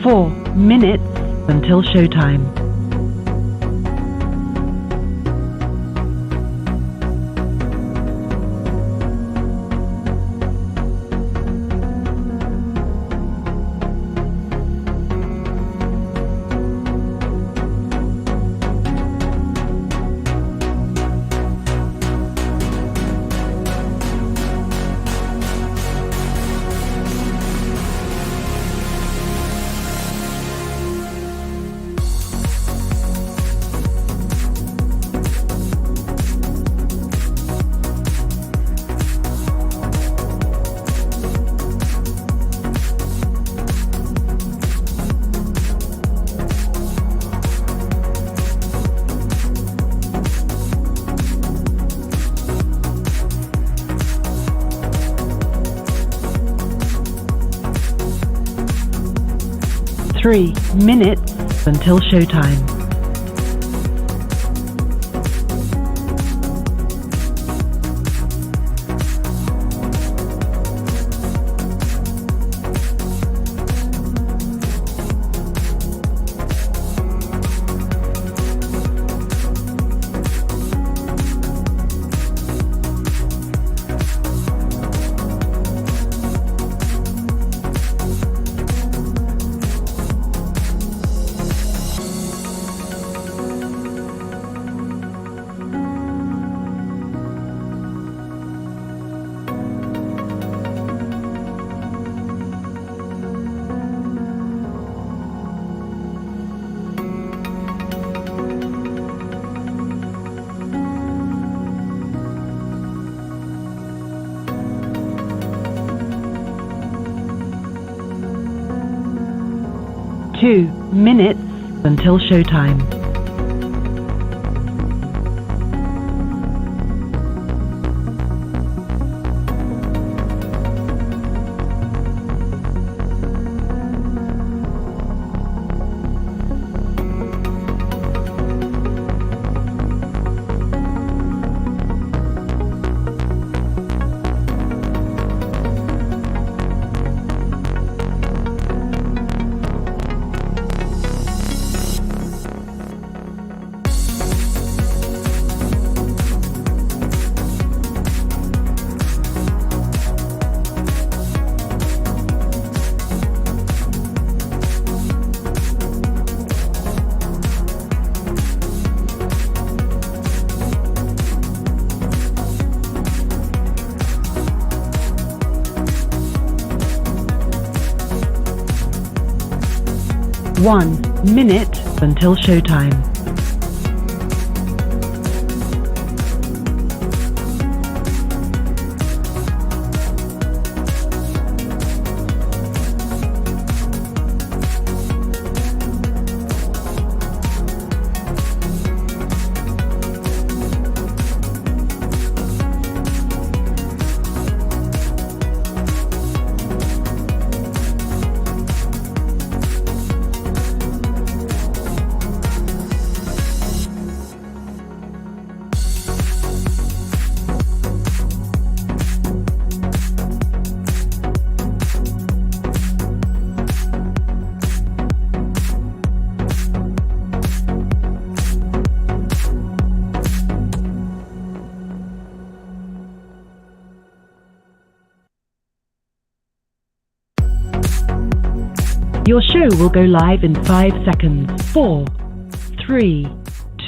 4 minutes until showtime. 3 minutes until showtime. 2 minutes until showtime. 1 minute until showtime. 'Your show will go live in 5 seconds. 4, 3,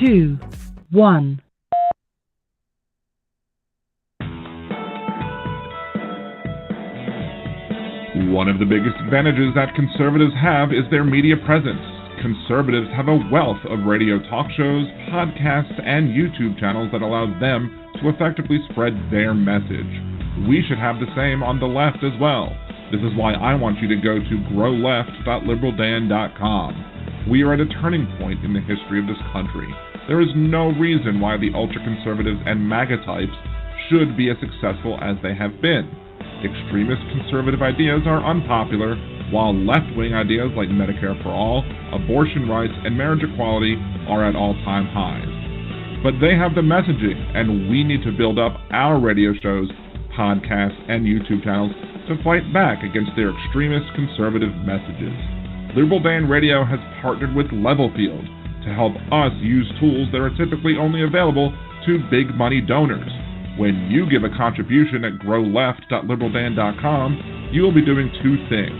2, 1. One of the biggest advantages that conservatives have is their media presence. Conservatives have a wealth of radio talk shows, podcasts, and YouTube channels that allow them to effectively spread their message. We should have the same on the left as well. This is why I want you to go to growleft.liberaldan.com. We are at a turning point in the history of this country. There is no reason why the ultra-conservatives and MAGA types should be as successful as they have been. Extremist conservative ideas are unpopular, while left-wing ideas like Medicare for all, abortion rights, and marriage equality are at all-time highs. But they have the messaging, and we need to build up our radio shows, podcasts, and YouTube channels to fight back against their extremist conservative messages. Liberal Dan Radio has partnered with Levelfield to help us use tools that are typically only available to big money donors. When you give a contribution at growleft.liberaldan.com, you will be doing two things.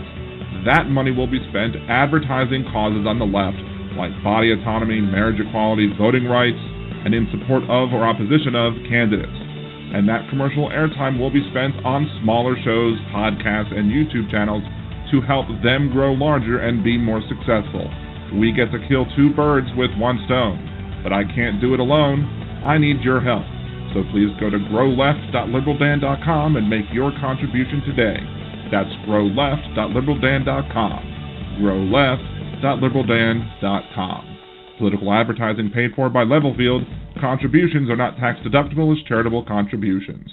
That money will be spent advertising causes on the left, like body autonomy, marriage equality, voting rights, and in support of or opposition of candidates. And that commercial airtime will be spent on smaller shows, podcasts, and YouTube channels to help them grow larger and be more successful. We get to kill two birds with one stone, but I can't do it alone. I need your help. So please go to growleft.liberaldan.com and make your contribution today. That's growleft.liberaldan.com. growleft.liberaldan.com. Political advertising paid for by Levelfield. Contributions are not tax deductible as charitable contributions.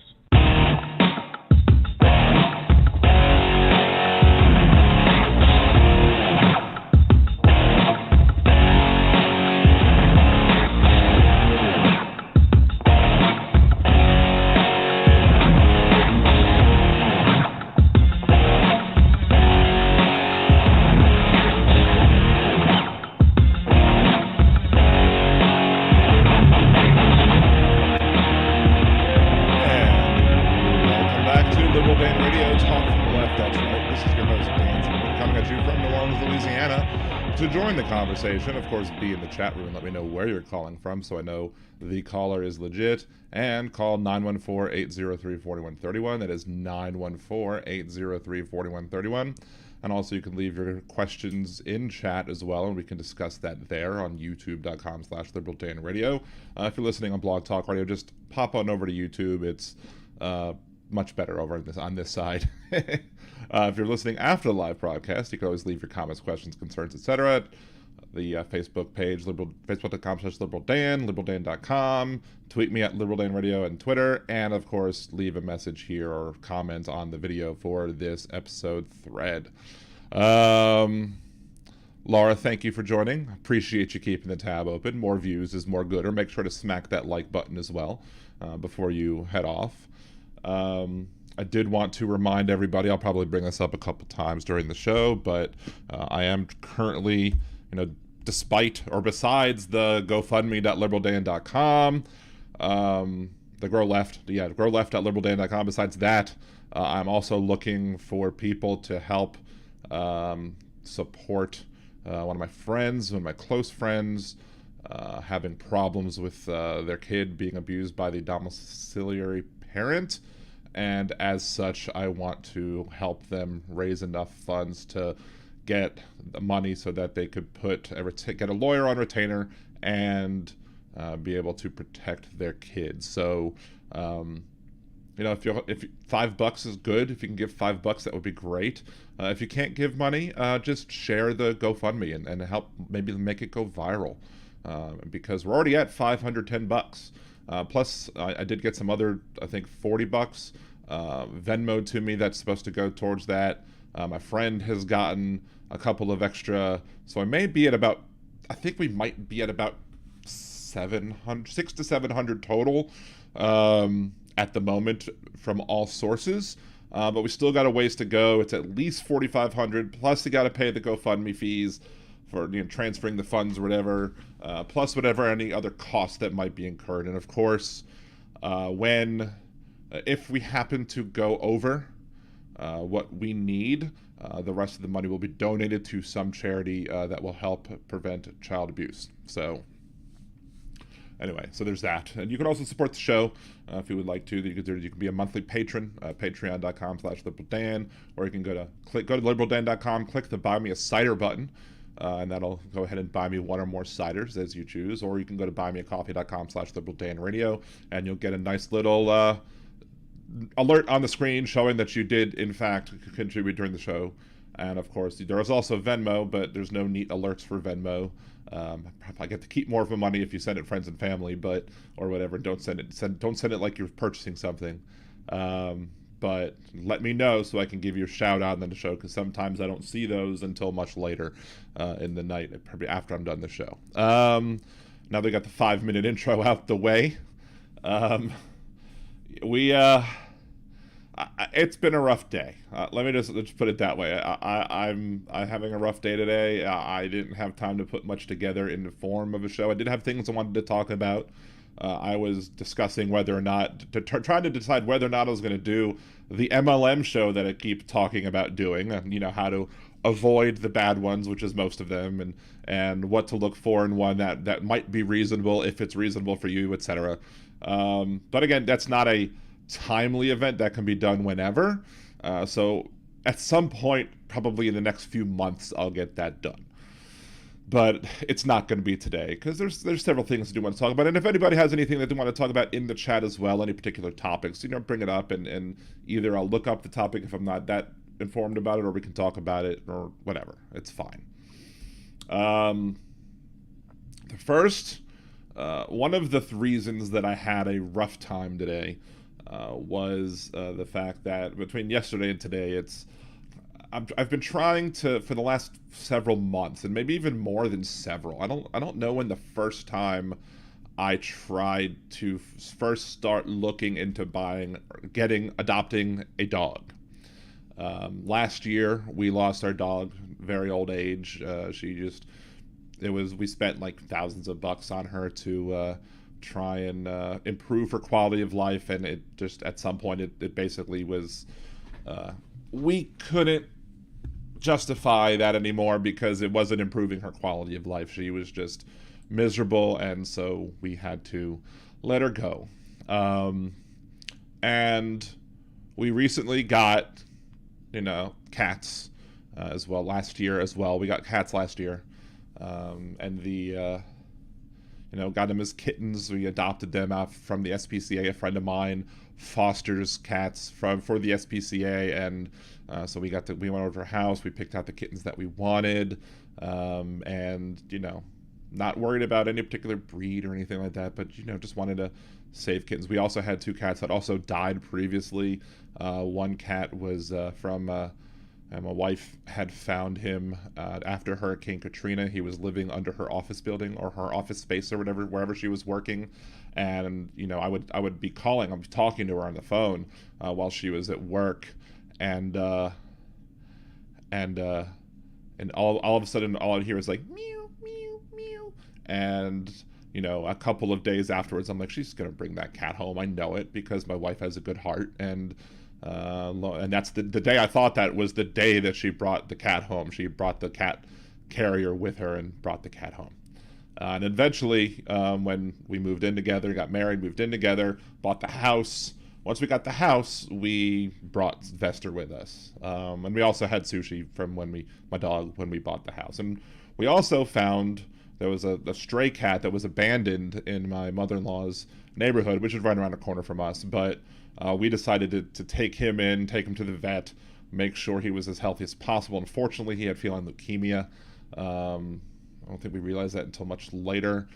Conversation, of course, be in the chat room and let me know where you're calling from so I know the caller is legit, and call 914-803-4131. That is 914-803-4131. And also you can leave your questions in chat as well, and we can discuss that there on youtube.com/liberaldanradio. If you're listening on Blog Talk Radio, just pop on over to YouTube. It's much better over on this side. If you're listening after the live broadcast, you can always leave your comments, questions, concerns, etc. The Facebook page, facebook.com/liberaldan, liberaldan.com. Tweet me at liberaldanradio and Twitter. And, of course, leave a message here or comment on the video for this episode thread. Laura, thank you for joining. Appreciate you keeping the tab open. More views is more good. Or make sure to smack that like button as well before you head off. I did want to remind everybody, I'll probably bring this up a couple times during the show, but I am currently, despite or besides the GoFundMe.liberaldan.com, the growleft.liberaldan.com, besides that, I'm also looking for people to help support one of my friends, one of my close friends, having problems with their kid being abused by the domiciliary parent. And as such, I want to help them raise enough funds to get the money so that they could get a lawyer on retainer and be able to protect their kids. So, if $5 is good, if you can give $5, that would be great. If you can't give money, just share the GoFundMe and help maybe make it go viral, because we're already at $510. Plus, I did get some other, I think, $40 Venmo to me that's supposed to go towards that. My friend has gotten a couple of extra, so I may be at about, I think we might be at about 600 to 700 total at the moment from all sources. But we still got a ways to go. It's at least 4,500. Plus, you got to pay the GoFundMe fees for transferring the funds or whatever, plus whatever any other costs that might be incurred. And of course, if we happen to go over what we need, the rest of the money will be donated to some charity that will help prevent child abuse. So anyway, so there's that. And you can also support the show if you would like to. You can be a monthly patron, patreon.com/liberaldan, or you can go to liberaldan.com, click the Buy Me a Cider button, and that'll go ahead and buy me one or more ciders as you choose. Or you can go to buymeacoffee.com/liberaldanradio, and you'll get a nice little alert on the screen showing that you did, in fact, contribute during the show. And of course, there is also Venmo, but there's no neat alerts for Venmo. I get to keep more of the money if you send it friends and family, or whatever. Don't send it like you're purchasing something. But let me know so I can give you a shout out in the show, because sometimes I don't see those until much later in the night, probably after I'm done the show. Now they got the 5-minute intro out the way. It's been a rough day. Let me just put it that way. I'm having a rough day today. I didn't have time to put much together in the form of a show. I did have things I wanted to talk about. I was discussing whether or not, trying to decide whether or not I was going to do the MLM show that I keep talking about doing, and how to avoid the bad ones, which is most of them, and what to look for in one that might be reasonable, if it's reasonable for you, etc. But again, that's not a timely event that can be done whenever. So at some point, probably in the next few months, I'll get that done. But it's not going to be today, because there's several things I do want to talk about. And if anybody has anything that they want to talk about in the chat as well, any particular topics, bring it up, and either I'll look up the topic if I'm not that informed about it, or we can talk about it, or whatever. It's fine. The first, one of the reasons that I had a rough time today was the fact that between yesterday and today, I've been trying to, for the last several months, and maybe even more than several. I don't know when the first time I tried to first start looking into adopting a dog. Last year we lost our dog, very old age. We spent like thousands of bucks on her to try and improve her quality of life, and it just at some point it basically was we couldn't justify that anymore because it wasn't improving her quality of life. She was just miserable, and so we had to let her go. And we recently got cats as well last year as well. We got cats last year, and got them as kittens. We adopted them out from the SPCA. A friend of mine fosters cats for the SPCA, and so we went over to her house. We picked out the kittens that we wanted, and not worried about any particular breed or anything like that, but just wanted to save kittens. We also had two cats that also died previously. One cat was and my wife had found him after Hurricane Katrina. He was living under her office building, or her office space, or whatever, wherever she was working. And I would be talking to her on the phone while she was at work, and all of a sudden all I'd hear is like meow meow meow, and a couple of days afterwards I'm like, she's gonna bring that cat home. I know it, because my wife has a good heart, and that's the day I thought that was the day that she brought the cat home. She brought the cat carrier with her and brought the cat home. And eventually, when we moved in together, got married, moved in together, bought the house. Once we got the house, we brought Vester with us. And we also had Sushi from when we bought the house. And we also found there was a stray cat that was abandoned in my mother-in-law's neighborhood, which is right around the corner from us. But we decided to take him to the vet, make sure he was as healthy as possible. Unfortunately, he had feline leukemia. I don't think we realized that until much later.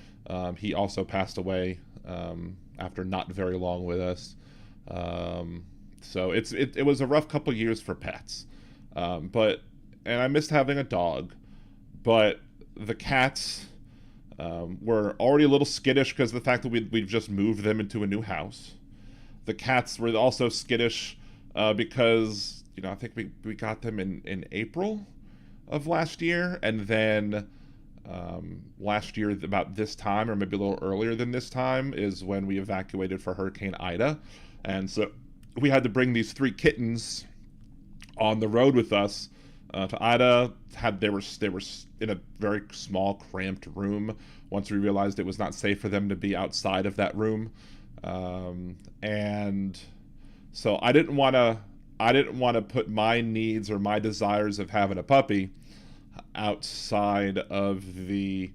He also passed away after not very long with us. So it was a rough couple years for pets. And I missed having a dog, but the cats were already a little skittish because of the fact that we've just moved them into a new house. The cats were also skittish because I think we got them in April of last year, and then last year about this time, or maybe a little earlier than this time, is when we evacuated for Hurricane Ida. And so we had to bring these 3 kittens on the road with us to Ida. They were in a very small, cramped room. Once we realized it was not safe for them to be outside of that room, and so I didn't want to put my needs or my desires of having a puppy outside of the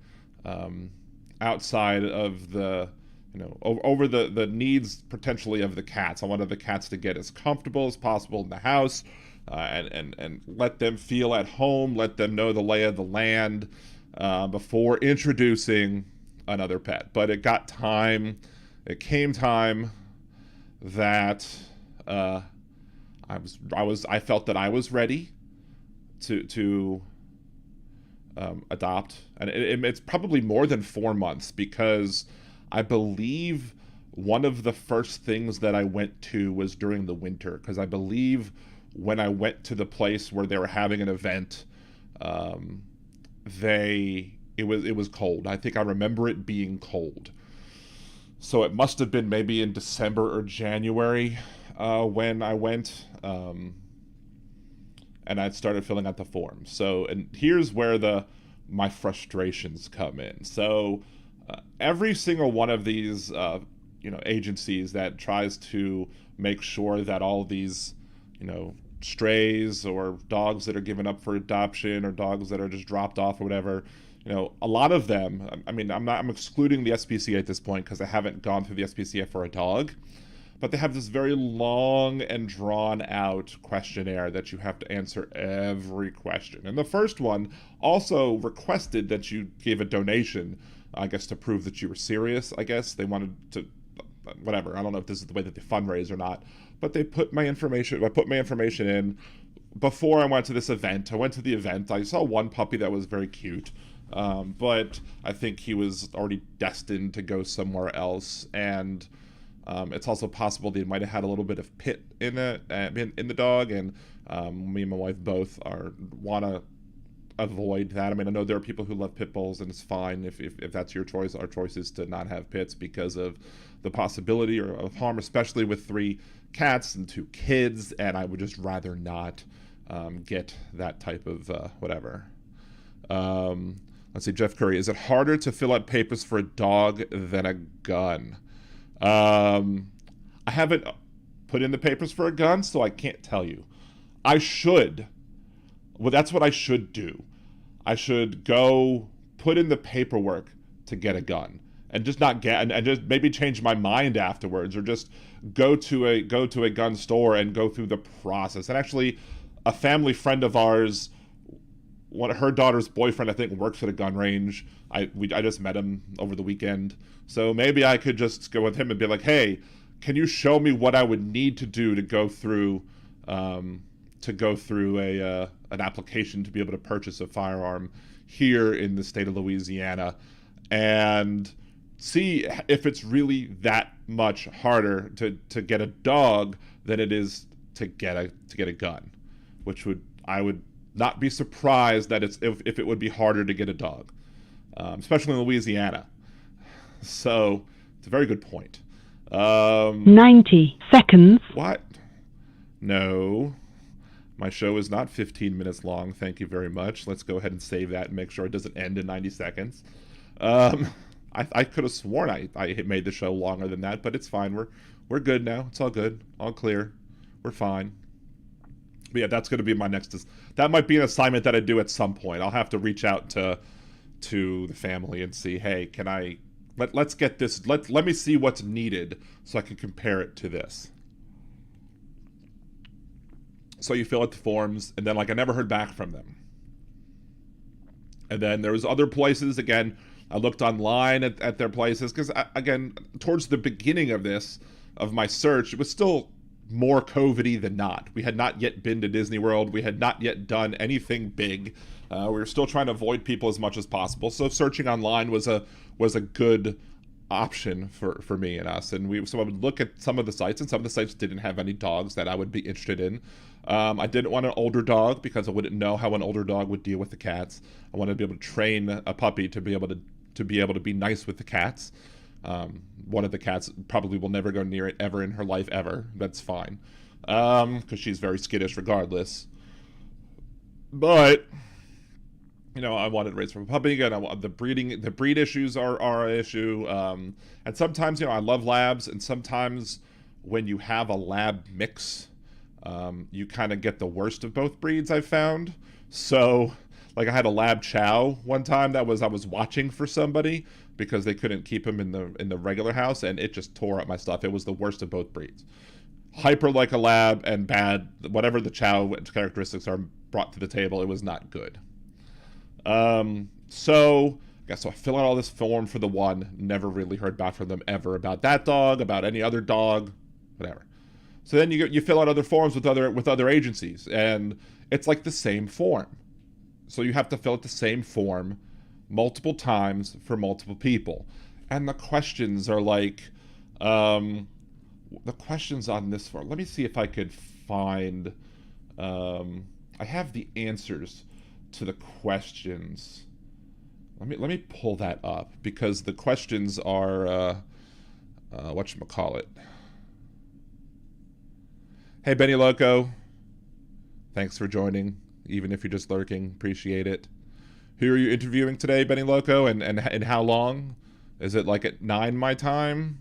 over the needs potentially of the cats. I wanted the cats to get as comfortable as possible in the house, and let them feel at home, let them know the lay of the land before introducing another pet. But it came time that I felt that I was ready to adopt, and it's probably more than 4 months, because I believe one of the first things that I went to was during the winter, because I believe when I went to the place where they were having an event, it was cold. I think I remember it being cold. So it must have been maybe in December or January when I went, and I started filling out the form. So, and here's where my frustrations come in. So every single one of these agencies that tries to make sure that all these strays or dogs that are given up for adoption or dogs that are just dropped off or whatever, a lot of them, I mean, I'm excluding the SPCA at this point because I haven't gone through the SPCA for a dog, but they have this very long and drawn out questionnaire that you have to answer every question. And the first one also requested that you gave a donation, I guess, to prove that you were serious. I guess they wanted to, whatever. I don't know if this is the way that they fundraise or not, but they put my information. I put my information in before I went to this event. I went to the event. I saw one puppy that was very cute, but I think he was already destined to go somewhere else. And it's also possible they might have had a little bit of pit in the dog, and me and my wife both want to avoid that. I mean, I know there are people who love pit bulls, and it's fine if that's your choice. Our choice is to not have pits because of the possibility of harm, especially with 3 cats and 2 kids, and I would just rather not get that type of whatever. Let's see, Jeff Curry, is it harder to fill out papers for a dog than a gun? I haven't put in the papers for a gun, so I can't tell you. I should. Well, that's what I should do. I should go put in the paperwork to get a gun, and just not get, and just maybe change my mind afterwards, or just go to a gun store and go through the process. And actually, a family friend of ours, her daughter's boyfriend, I think, works at a gun range. I just met him over the weekend, so maybe I could just go with him and be like, hey, can you show me what I would need to do to go through an application to be able to purchase a firearm here in the state of Louisiana, and see if it's really that much harder to get a dog than it is to get a gun, I would not be surprised that if it would be harder to get a dog, especially in Louisiana. So it's a very good point. 90 seconds. What? No. My show is not 15 minutes long. Thank you very much. Let's go ahead and save that and make sure it doesn't end in 90 seconds. I could have sworn I made the show longer than that, but it's fine. We're good now. It's all good. All clear. We're fine. But yeah, that's going to be my next. That might be an assignment that I do at some point. I'll have to reach out to the family and see, hey, can I let's get this. Let me see what's needed so I can compare it to this. So you fill out the forms, and then I never heard back from them. And then there was other places. Again, I looked online at their places because, again, towards the beginning of my search, it was still more COVID-y than not. We had not yet been to Disney World. We had not yet done anything big. We were still trying to avoid people as much as possible. So searching online was a good option for me and us. And so I would look at some of the sites, and some of the sites didn't have any dogs that I would be interested in. I didn't want an older dog because I wouldn't know how an older dog would deal with the cats. I wanted to be able to train a puppy to be able to be nice with the cats. One of the cats probably will never go near it ever in her life ever. That's fine, because she's very skittish regardless. But I wanted to raise from a puppy again. The breed issues are an issue, and sometimes I love labs, and sometimes when you have a lab mix, you kind of get the worst of both breeds, I've found. So I had a lab chow one time I was watching for somebody because they couldn't keep him in the regular house, and it just tore up my stuff. It was the worst of both breeds. Hyper like a lab, and bad, whatever the chow characteristics are brought to the table, it was not good. So I fill out all this form for the one, never really heard back from them ever about that dog, about any other dog, whatever. So then you fill out other forms with other agencies, and it's the same form. So you have to fill out the same form multiple times for multiple people. And the questions are The questions on this form. Let me see if I could find. I have the answers to the questions. Let me pull that up because the questions are whatchamacallit. Hey Benny Loco, thanks for joining, even if you're just lurking. Appreciate it. Who are you interviewing today, Benny Loco, and how long? Is it like at 9 my time?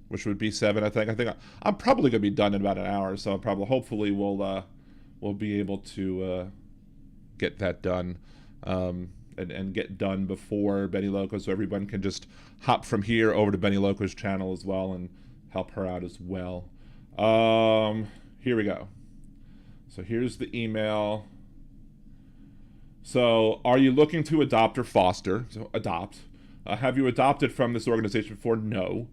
Which would be 7, I think. I'm probably gonna be done in about an hour, so hopefully we'll be able to get that done. And get done before Benny Loco, so everyone can just hop from here over to Benny Loco's channel as well and help her out as well. Here we go. So here's the email. So, are you looking to adopt or foster? So, adopt. Have you adopted from this organization before? No.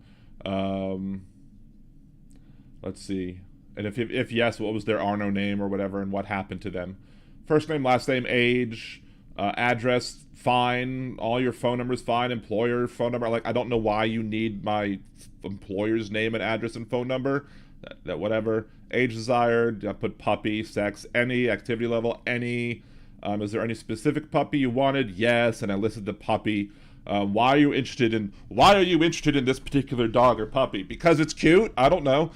Let's see. And if yes, what was their Arno name or whatever, and what happened to them? First name, last name, age. Address, fine. All your phone numbers, fine. Employer phone number. Like, I don't know why you need my employer's name and address and phone number. That whatever. Age desired. I put puppy. Sex. Any. Activity level. Any. Is there any specific puppy you wanted? Yes. And I listed the puppy. Why are you interested in this particular dog or puppy? Because it's cute? I don't know.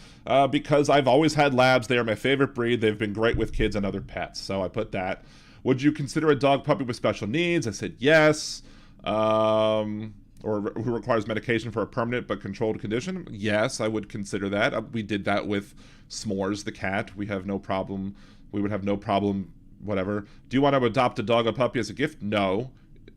Because I've always had labs. They are my favorite breed. They've been great with kids and other pets. So I put that. Would you consider a dog puppy with special needs? I said yes. Or who requires medication for a permanent but controlled condition? Yes, I would consider that. We did that with S'mores, the cat. We have no problem. We would have no problem, whatever. Do you want to adopt a dog or puppy as a gift? No.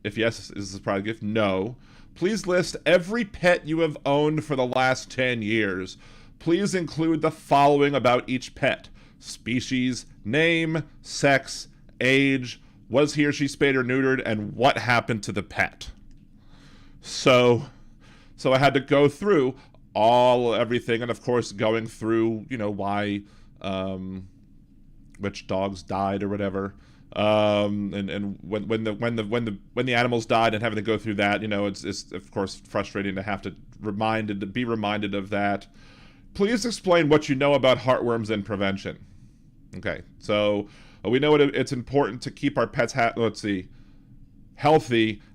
If yes, is this a private gift? No. Please list every pet you have owned for the last 10 years. Please include the following about each pet. Species, name, sex, age, was he or she spayed or neutered, and what happened to the pet. So I had to go through everything, and of course going through, why, which dogs died or whatever, and when the animals died and having to go through that, it's of course frustrating to have to be reminded of that. Please explain what you know about heartworms and prevention. Okay, so we know it's important to keep our pets healthy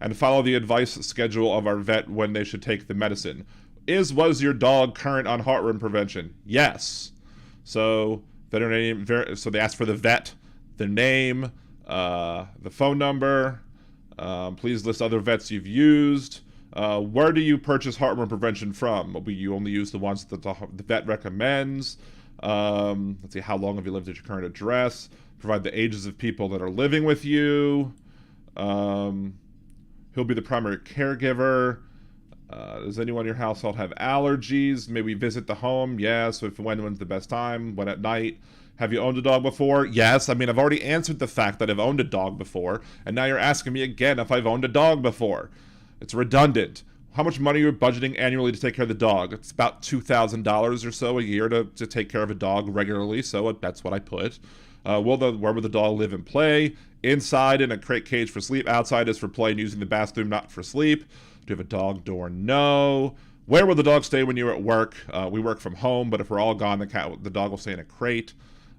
and follow the advice schedule of our vet when they should take the medicine. Was your dog current on heartworm prevention? Yes. So so they asked for the vet, the name, the phone number. Please list other vets you've used. Where do you purchase heartworm prevention from? You only use the ones that the vet recommends. Let's see, how long have you lived at your current address? Provide the ages of people that are living with you. Who'll be the primary caregiver? Does anyone in your household have allergies? May we visit the home? Yes. When's the best time? When at night? Have you owned a dog before? Yes. I mean, I've already answered the fact that I've owned a dog before, and now you're asking me again if I've owned a dog before. It's redundant. How much money are you budgeting annually to take care of the dog? It's about $2,000 or so a year to take care of a dog regularly, so that's what I put. Where will the dog live and play? Inside in a crate cage for sleep. Outside is for play and using the bathroom, not for sleep. Do you have a dog door? No. Where will the dog stay when you're at work? We work from home, but if we're all gone, the dog will stay in a crate.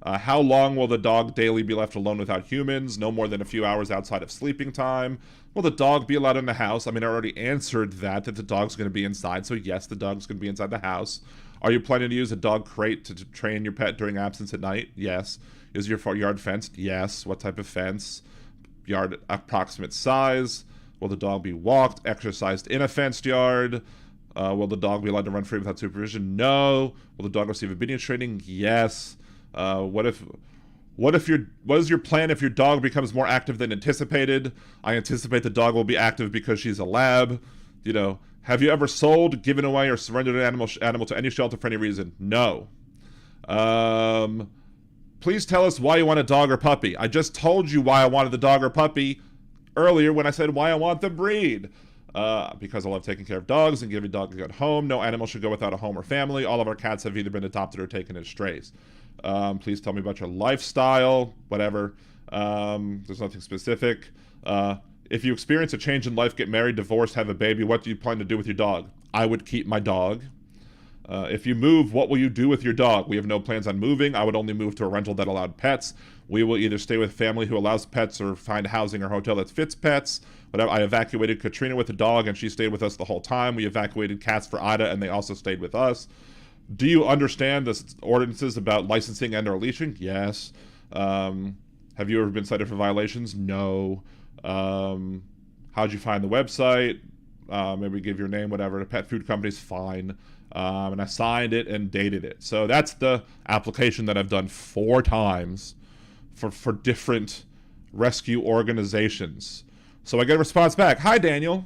How long will the dog daily be left alone without humans? No more than a few hours outside of sleeping time. Will the dog be allowed in the house? I mean, I already answered that the dog's going to be inside, so yes, the dog's going to be inside the house. Are you planning to use a dog crate to train your pet during absence at night? Yes. Is your yard fenced? Yes. What type of fence? Yard approximate size. Will the dog be walked, exercised in a fenced yard? Will the dog be allowed to run free without supervision? No. Will the dog receive obedience training? Yes. What is your plan if your dog becomes more active than anticipated? I anticipate the dog will be active because she's a lab. Have you ever sold, given away, or surrendered an animal to any shelter for any reason? No. Please tell us why you want a dog or puppy. I just told you why I wanted the dog or puppy earlier when I said why I want the breed. Because I love taking care of dogs and giving dogs a good home. No animal should go without a home or family. All of our cats have either been adopted or taken as strays. Please tell me about your lifestyle, whatever. There's nothing specific. If you experience a change in life, get married, divorce, have a baby, what do you plan to do with your dog? I would keep my dog. If you move, what will you do with your dog? We have no plans on moving. I would only move to a rental that allowed pets. We will either stay with family who allows pets or find housing or hotel that fits pets. But I evacuated Katrina with a dog, and she stayed with us the whole time. We evacuated cats for Ida, and they also stayed with us. Do you understand the ordinances about licensing and or leashing? Yes. Have you ever been cited for violations? No. How'd you find the website? Maybe give your name, whatever. The pet food company's fine. And I signed it and dated it. So that's the application that I've done 4 times for different rescue organizations. So I get a response back. Hi, Daniel.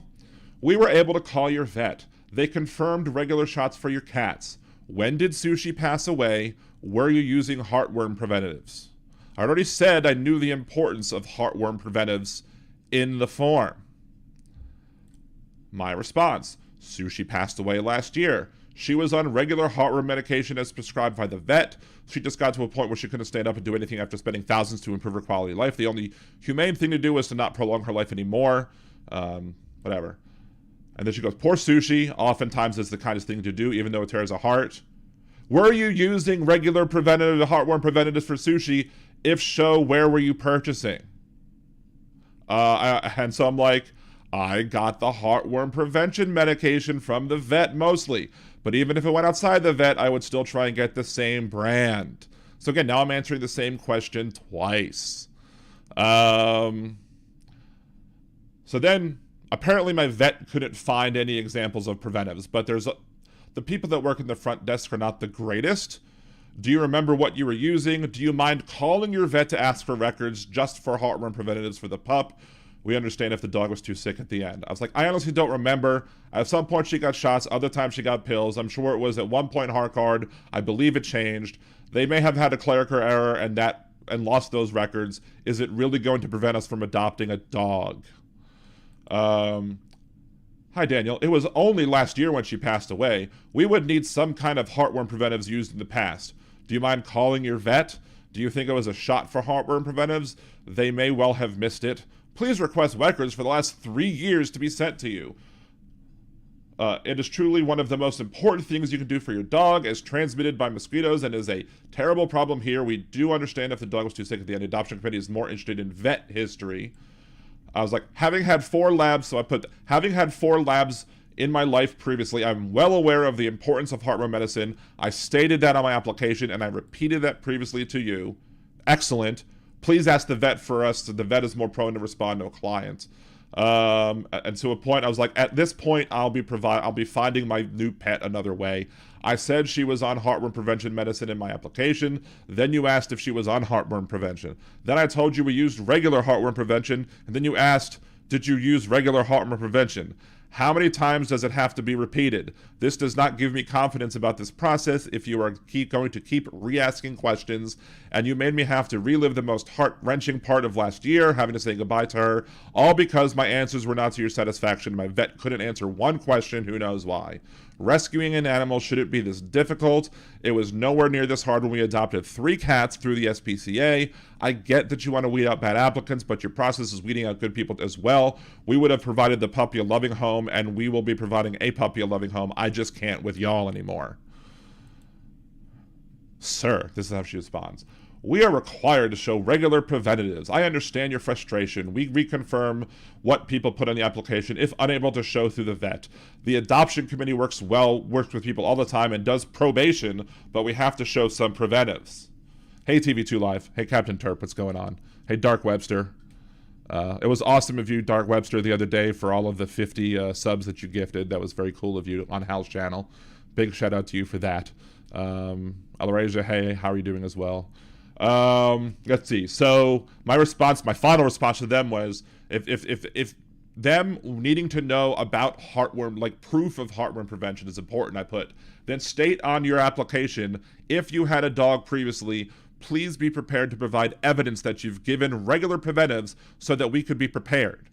We were able to call your vet. They confirmed regular shots for your cats. When did Sushi pass away? Were you using heartworm preventatives? I already said I knew the importance of heartworm preventatives in the form. My response. Sushi passed away last year. She was on regular heartworm medication as prescribed by the vet. She just got to a point where she couldn't stand up and do anything after spending thousands to improve her quality of life. The only humane thing to do was to not prolong her life anymore. Whatever. And then she goes, poor Sushi. Oftentimes it's the kindest thing to do, even though it tears a heart. Were you using regular heartworm preventatives for Sushi? If so, where were you purchasing? And so I'm like, I got the heartworm prevention medication from the vet mostly. But even if it went outside the vet, I would still try and get the same brand. So again, now I'm answering the same question twice. So then, apparently my vet couldn't find any examples of preventives, but the people that work in the front desk are not the greatest. Do you remember what you were using? Do you mind calling your vet to ask for records just for heartworm preventatives for the pup? We understand if the dog was too sick at the end. I was like, I honestly don't remember. At some point she got shots, other times she got pills. I'm sure it was at one point HeartGuard. I believe it changed. They may have had a clerical error and lost those records. Is it really going to prevent us from adopting a dog? Hi, Daniel. It was only last year when she passed away. We would need some kind of heartworm preventives used in the past. Do you mind calling your vet? Do you think it was a shot for heartworm preventives? They may well have missed it. Please request records for the last 3 years to be sent to you. It is truly one of the most important things you can do for your dog, as transmitted by mosquitoes, and is a terrible problem here. We do understand if the dog was too sick at the end. The adoption committee is more interested in vet history. I was like, having had 4 labs, so I put, having had 4 labs in my life previously, I'm well aware of the importance of heartworm medicine. I stated that on my application, and I repeated that previously to you. Excellent. Please ask the vet for us. The vet is more prone to respond to a client. And to a point, I was like, at this point, I'll be finding my new pet another way. I said she was on heartworm prevention medicine in my application. Then you asked if she was on heartworm prevention. Then I told you we used regular heartworm prevention. And then you asked, did you use regular heartworm prevention? How many times does it have to be repeated? This does not give me confidence about this process if you are going to keep re-asking questions, and you made me have to relive the most heart-wrenching part of last year, having to say goodbye to her, all because my answers were not to your satisfaction. My vet couldn't answer one question, who knows why. Rescuing an animal shouldn't be this difficult. It was nowhere near this hard when we adopted 3 cats through the SPCA. I get that you want to weed out bad applicants, but your process is weeding out good people as well. We would have provided the puppy a loving home, and we will be providing a puppy a loving home. I just can't with y'all anymore. Sir, this is how she responds. We are required to show regular preventatives. I understand your frustration. We reconfirm what people put on the application if unable to show through the vet. The adoption committee works with people all the time and does probation, but we have to show some preventives. Hey, TV2 Live. Hey, Captain Terp, what's going on? Hey, Dark Webster. It was awesome of you, Dark Webster, the other day for all of the 50 subs that you gifted. That was very cool of you on Hal's channel. Big shout out to you for that. Alarasia, hey, how are you doing as well? Let's see. So my final response to them was, if them needing to know about heartworm, like proof of heartworm prevention is important, I put, then state on your application, if you had a dog previously, please be prepared to provide evidence that you've given regular preventives so that we could be prepared.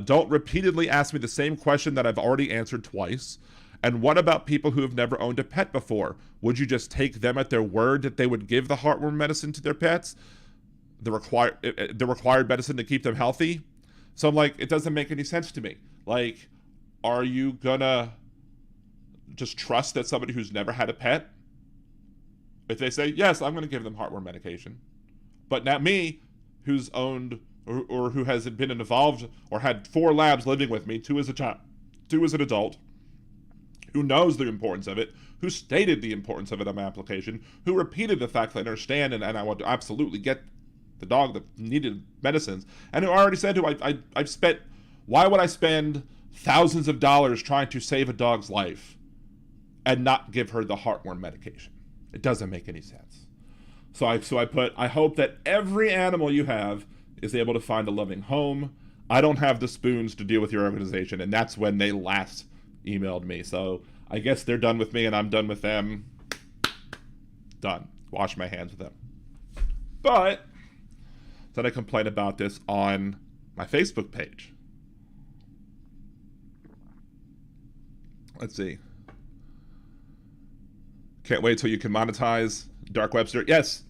Don't repeatedly ask me the same question that I've already answered twice. And what about people who have never owned a pet before? Would you just take them at their word that they would give the heartworm medicine to their pets? The required medicine to keep them healthy? So I'm like, it doesn't make any sense to me. Like, are you gonna just trust that somebody who's never had a pet, if they say, yes, I'm gonna give them heartworm medication, but not me, who's owned or who has been involved or had 4 labs living with me, 2 as a child, 2 as an adult, who knows the importance of it, who stated the importance of it on my application, who repeated the fact that I understand and I want to absolutely get the dog that needed medicines, and who already said who I've spent, why would I spend thousands of dollars trying to save a dog's life and not give her the heartworm medication? It doesn't make any sense. So I put, I hope that every animal you have is able to find a loving home. I don't have the spoons to deal with your organization, and that's when they last emailed me. So I guess they're done with me and I'm done with them. Done. Wash my hands with them. But then I complained about this on my Facebook page. Let's see. Can't wait till you can monetize Dark Webster. Yes.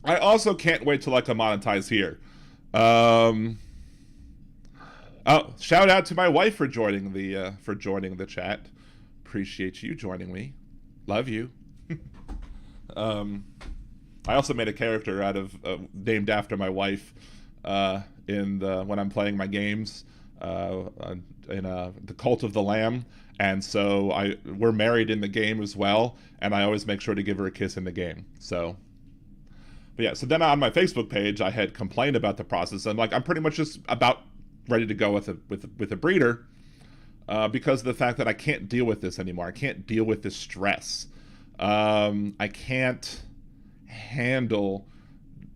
I also can't wait till I can monetize here. Oh, shout out to my wife for joining the chat. Appreciate you joining me. Love you. I also made a character out of named after my wife when I'm playing my games in the Cult of the Lamb, and so we're married in the game as well, and I always make sure to give her a kiss in the game. So. But yeah, so then on my Facebook page, I had complained about the process. I'm like, I'm pretty much just about ready to go with a breeder because of the fact that I can't deal with this anymore. I can't deal with this stress. I can't handle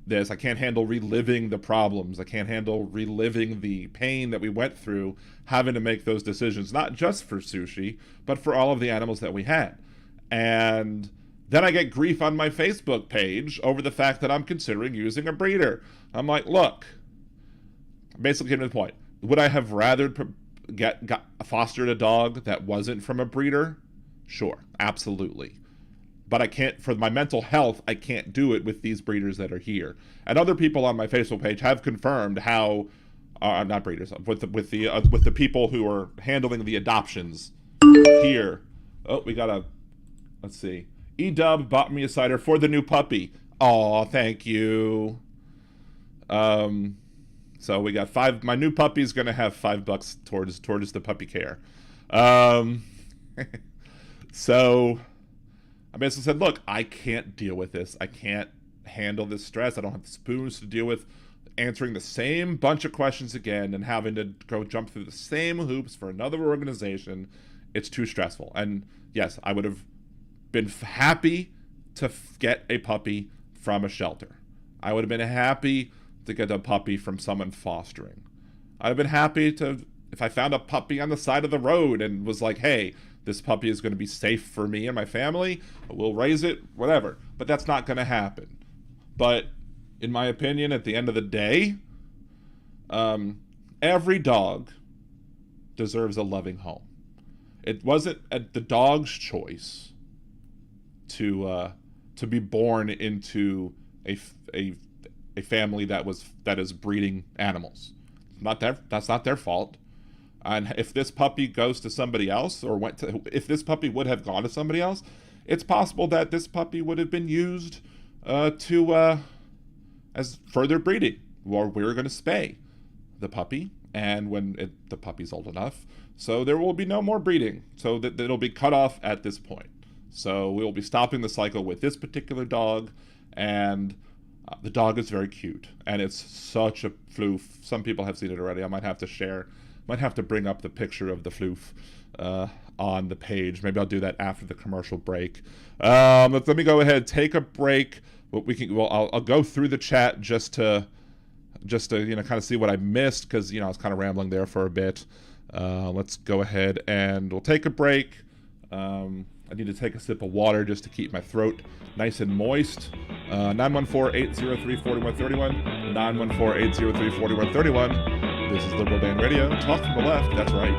this. I can't handle reliving the problems. I can't handle reliving the pain that we went through having to make those decisions, not just for Sushi, but for all of the animals that we had. And then I get grief on my Facebook page over the fact that I'm considering using a breeder. I'm like, look, basically getting to the point. Would I have rather fostered a dog that wasn't from a breeder? Sure, absolutely. But I can't, for my mental health, I can't do it with these breeders that are here. And other people on my Facebook page have confirmed how, not breeders, with the people who are handling the adoptions here. Oh, we got a, let's see. E-Dub bought me a cider for the new puppy. Aw, thank you. So we got my new puppy's gonna have $5 towards the puppy care. So I basically said, look, I can't deal with this. I can't handle this stress. I don't have the spoons to deal with answering the same bunch of questions again and having to go jump through the same hoops for another organization. It's too stressful. And yes, I would have been happy to get a puppy from a shelter. I would have been happy to get a puppy from someone fostering. I'd have been happy if I found a puppy on the side of the road and was like, hey, this puppy is going to be safe for me and my family. We'll raise it, whatever. But that's not going to happen. But in my opinion, at the end of the day, every dog deserves a loving home. It wasn't the dog's choice to be born into a family that is breeding animals. That's not their fault. And if this puppy goes to somebody else, if this puppy would have gone to somebody else, it's possible that this puppy would have been used as further breeding, or we're going to spay the puppy, and when the puppy's old enough, so there will be no more breeding. So that it'll be cut off at this point. So we will be stopping the cycle with this particular dog, and the dog is very cute, and it's such a floof. Some people have seen it already. I might have to bring up the picture of the floof on the page. Maybe I'll do that after the commercial break. Let me go ahead, take a break. I'll go through the chat just to kind of see what I missed, because I was kind of rambling there for a bit. Let's go ahead and we'll take a break. I need to take a sip of water just to keep my throat nice and moist. 914-803-4131. 914-803-4131. This is Liberal Dan Radio. Talk from the left. That's right.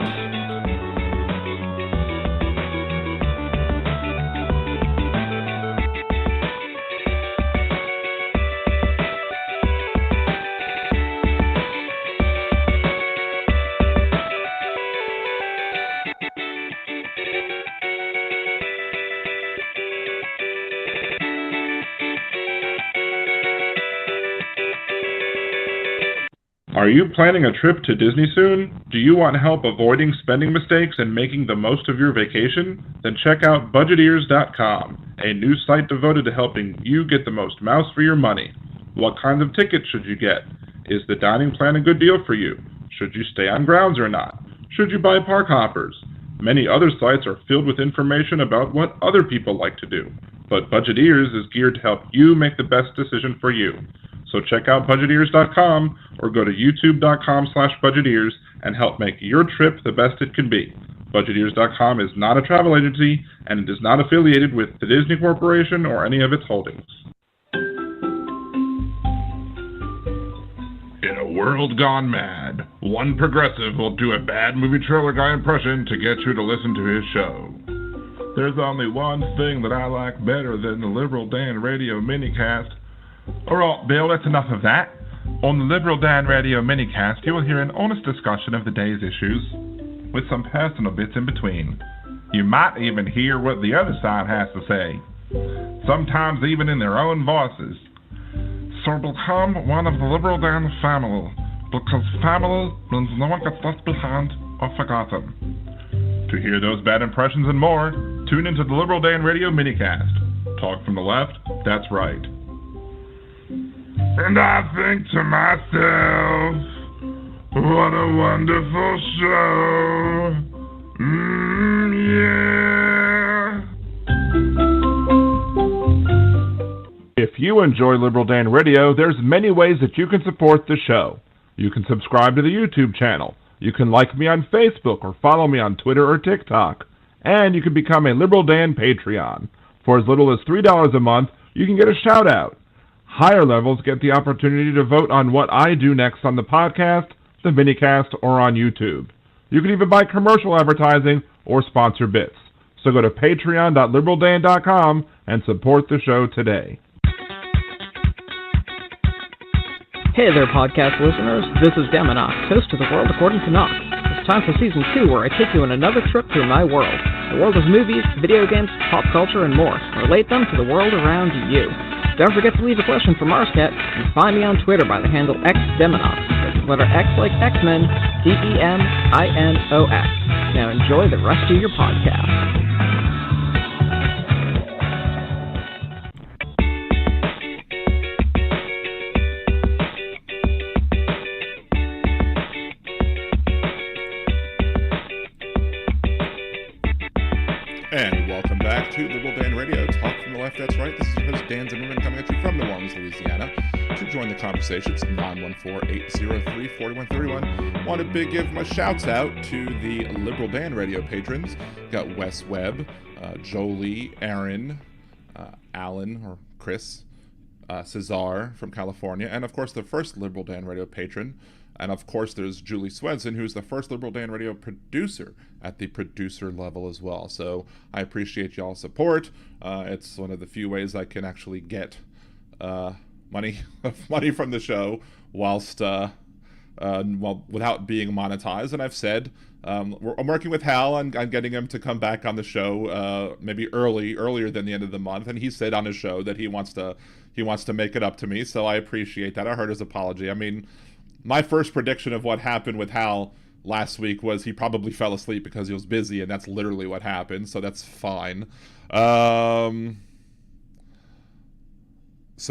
Are you planning a trip to Disney soon? Do you want help avoiding spending mistakes and making the most of your vacation? Then check out Budgeteers.com, a new site devoted to helping you get the most mouse for your money. What kinds of tickets should you get? Is the dining plan a good deal for you? Should you stay on grounds or not? Should you buy park hoppers? Many other sites are filled with information about what other people like to do, but Budgeteers is geared to help you make the best decision for you. So check out Budgeteers.com or go to YouTube.com/Budgeteers and help make your trip the best it can be. Budgeteers.com is not a travel agency and it is not affiliated with the Disney Corporation or any of its holdings. In a world gone mad, one progressive will do a bad movie trailer guy impression to get you to listen to his show. There's only one thing that I like better than the Liberal Dan Radio minicast. Alright, Bill, that's enough of that. On the Liberal Dan Radio minicast, you will hear an honest discussion of the day's issues, with some personal bits in between. You might even hear what the other side has to say, sometimes even in their own voices. So become one of the Liberal Dan family, because family means no one gets left behind or forgotten. To hear those bad impressions and more, tune into the Liberal Dan Radio minicast. Talk from the left, that's right. And I think to myself, what a wonderful show. Yeah. If you enjoy Liberal Dan Radio, there's many ways that you can support the show. You can subscribe to the YouTube channel. You can like me on Facebook or follow me on Twitter or TikTok. And you can become a Liberal Dan Patreon. For as little as $3 a month, you can get a shout out. Higher levels get the opportunity to vote on what I do next on the podcast, the minicast, or on YouTube. You can even buy commercial advertising or sponsor bits. So go to patreon.liberaldan.com and support the show today. Hey there, podcast listeners. This is Demonox, host of The World According to Nox. It's time for Season 2, where I take you on another trip through my world. The world of movies, video games, pop culture, and more. Relate them to the world around you. Don't forget to leave a question for Marscat, and find me on Twitter by the handle XDemonox. That's the letter X like X-Men, DEMINOX. Now enjoy the rest of your podcast. And welcome back to Liberal Dan Radio, Talk from the Left, that's right. This is your host, Dan Zimmerman, coming at you from New Orleans, Louisiana. To join the conversation, it's 914-803-4131. Want to give my shouts out to the Liberal Dan Radio patrons. Got Wes Webb, Jolie, Aaron, Alan, or Chris, Cesar from California, and of course the first Liberal Dan Radio patron. And of course, there's Julie Swenson, who's the first Liberal Dan Radio producer at the producer level as well. So I appreciate y'all's support. It's one of the few ways I can actually get money from the show whilst without being monetized. And I've said I'm working with Hal on getting him to come back on the show maybe earlier than the end of the month. And he said on his show that he wants to make it up to me. So I appreciate that. I heard his apology. I mean, my first prediction of what happened with Hal last week was he probably fell asleep because he was busy, and that's literally what happened, so that's fine. So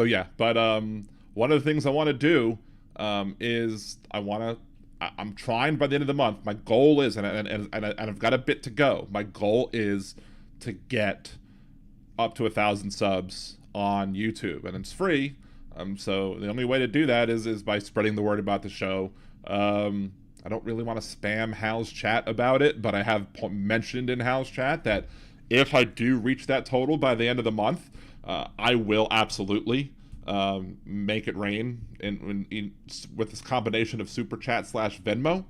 yeah, but one of the things I want to do is I'm trying by the end of the month. My goal is, and I've got a bit to go. My goal is to get up to 1,000 subs on YouTube, and it's free. So the only way to do that is by spreading the word about the show. I don't really want to spam Hal's chat about it, but I have mentioned in Hal's chat that if I do reach that total by the end of the month, I will absolutely make it rain with this combination of Super Chat / Venmo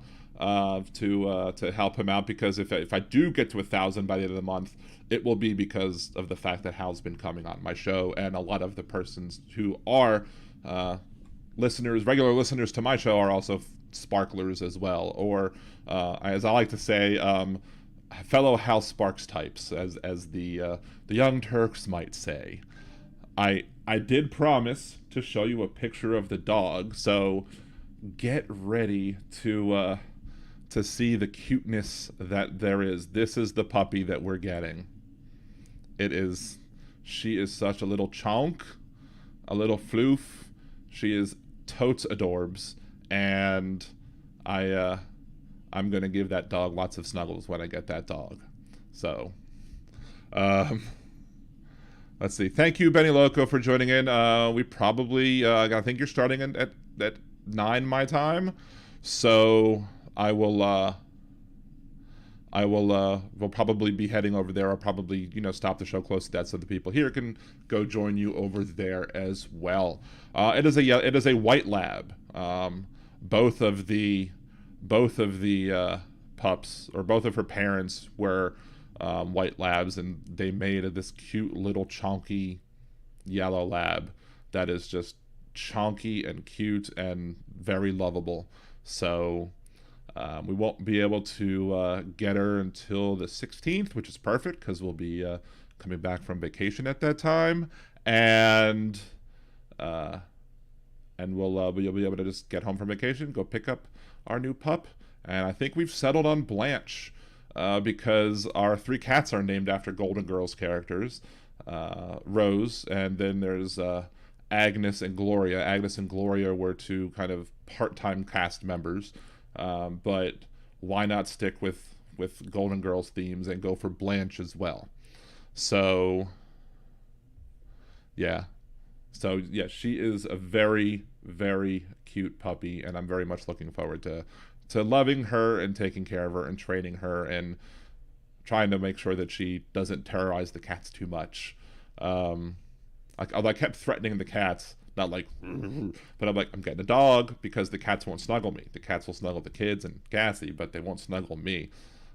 to help him out, because if I do get to 1,000 by the end of the month, it will be because of the fact that Hal's been coming on my show, and a lot of the persons who are regular listeners to my show are also sparklers as well, or as I like to say, fellow Hal Sparks types, as the Young Turks might say. I did promise to show you a picture of the dog, so get ready to see the cuteness that there is. This is the puppy that we're getting. She is such a little chonk, a little floof. She is totes adorbs, and I'm gonna give that dog lots of snuggles when I get that dog. So, let's see. Thank you, Benny Loco, for joining in. We probably, I think you're starting at 9 my time, so we'll probably be heading over there. I'll probably, stop the show close to that so the people here can go join you over there as well. It is a white lab. Both of the pups, or both of her parents, were white labs, and they made this cute little chonky yellow lab that is just chonky and cute and very lovable. So we won't be able to get her until the 16th, which is perfect because we'll be coming back from vacation at that time, and we'll be able to just get home from vacation, go pick up our new pup. And I think we've settled on Blanche because our 3 cats are named after Golden Girls characters. Rose, and then there's Agnes and Gloria. Agnes and Gloria were 2 kind of part-time cast members, but why not stick with Golden Girls themes and go for Blanche as well? So yeah, she is a very, very cute puppy, and I'm very much looking forward to loving her and taking care of her and training her and trying to make sure that she doesn't terrorize the cats too much. Although I kept threatening the cats, not like, but I'm like, I'm getting a dog because the cats won't snuggle me. The cats will snuggle the kids and Cassie, but they won't snuggle me.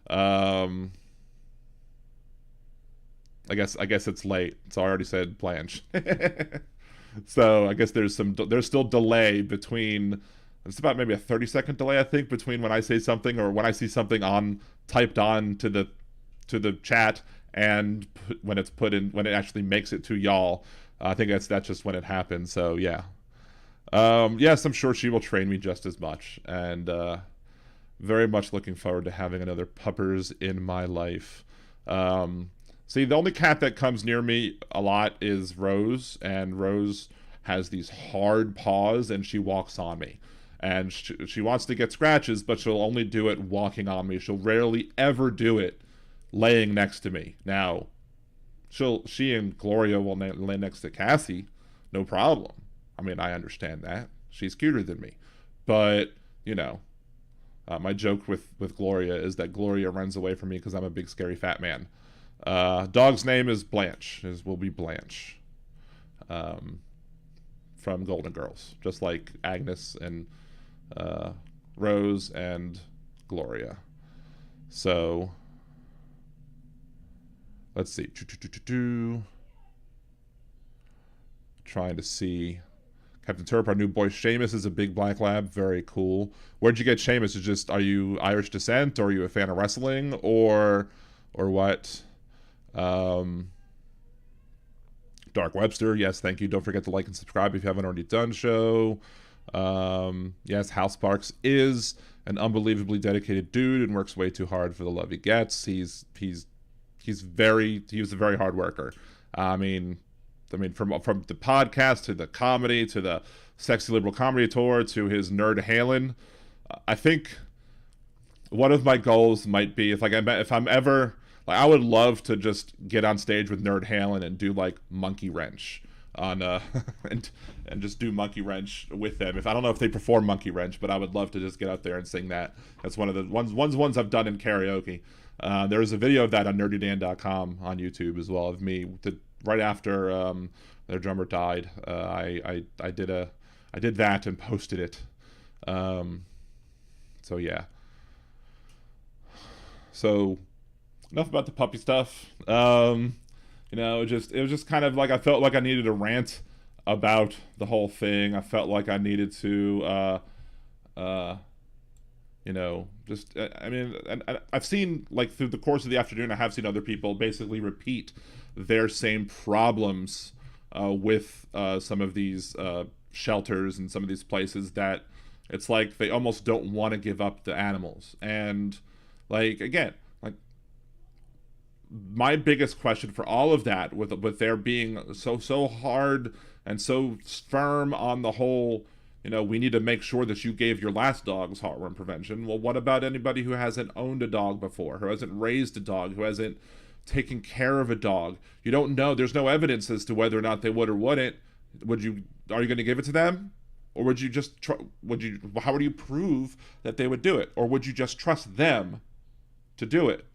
I guess it's late, so I already said Blanche. So I guess there's still delay between. It's about maybe a 30-second delay, I think, between when I say something or when I see something typed on to the chat and when it's put in, when it actually makes it to y'all. I think that's just when it happens. So yeah, yes, I'm sure she will train me just as much, and very much looking forward to having another puppers in my life. See, the only cat that comes near me a lot is Rose, and Rose has these hard paws, and she walks on me. And she wants to get scratches, but she'll only do it walking on me. She'll rarely ever do it laying next to me. Now, she and Gloria will lay next to Cassie, no problem. I mean, I understand that. She's cuter than me. But, my joke with Gloria is that Gloria runs away from me because I'm a big, scary, fat man. Dog's name is Blanche. Will be Blanche. From Golden Girls. Just like Agnes and Rose and Gloria. So let's see. Trying to see. Captain Turp, our new boy Seamus is a big black lab. Very cool. Where'd you get Seamus? Are you Irish descent, or are you a fan of wrestling, or what? Dark Webster, yes, thank you. Don't forget to like and subscribe if you haven't already done so. Yes, Hal Sparks is an unbelievably dedicated dude and works way too hard for the love he gets. He was a very hard worker. I mean, from the podcast to the comedy to the Sexy Liberal Comedy Tour to his Nerd Halen. I think one of my goals might be if I'm ever. I would love to just get on stage with Nerd Halen and do like Monkey Wrench on and just do Monkey Wrench with them. I don't know if they perform Monkey Wrench, but I would love to just get out there and sing that. That's one of the ones I've done in karaoke. There's a video of that on nerdydan.com on YouTube as well of me right after their drummer died. I did that and posted it. So yeah. So enough about the puppy stuff. It was just kind of like I felt like I needed to rant about the whole thing. I felt like I needed to, and I've seen, like, through the course of the afternoon, I have seen other people basically repeat their same problems with some of these shelters and some of these places that It's like they almost don't want to give up the animals. And like, again, like, my biggest question for all of that, with their being so hard and so firm on the whole, we need to make sure that you gave your last dogs heartworm prevention. Well, what about anybody who hasn't owned a dog before, who hasn't raised a dog, who hasn't taken care of a dog? You don't know. There's no evidence as to whether or not they would or wouldn't. Are you going to give it to them? Or would you just how would you prove that they would do it? Or would you just trust them to do it?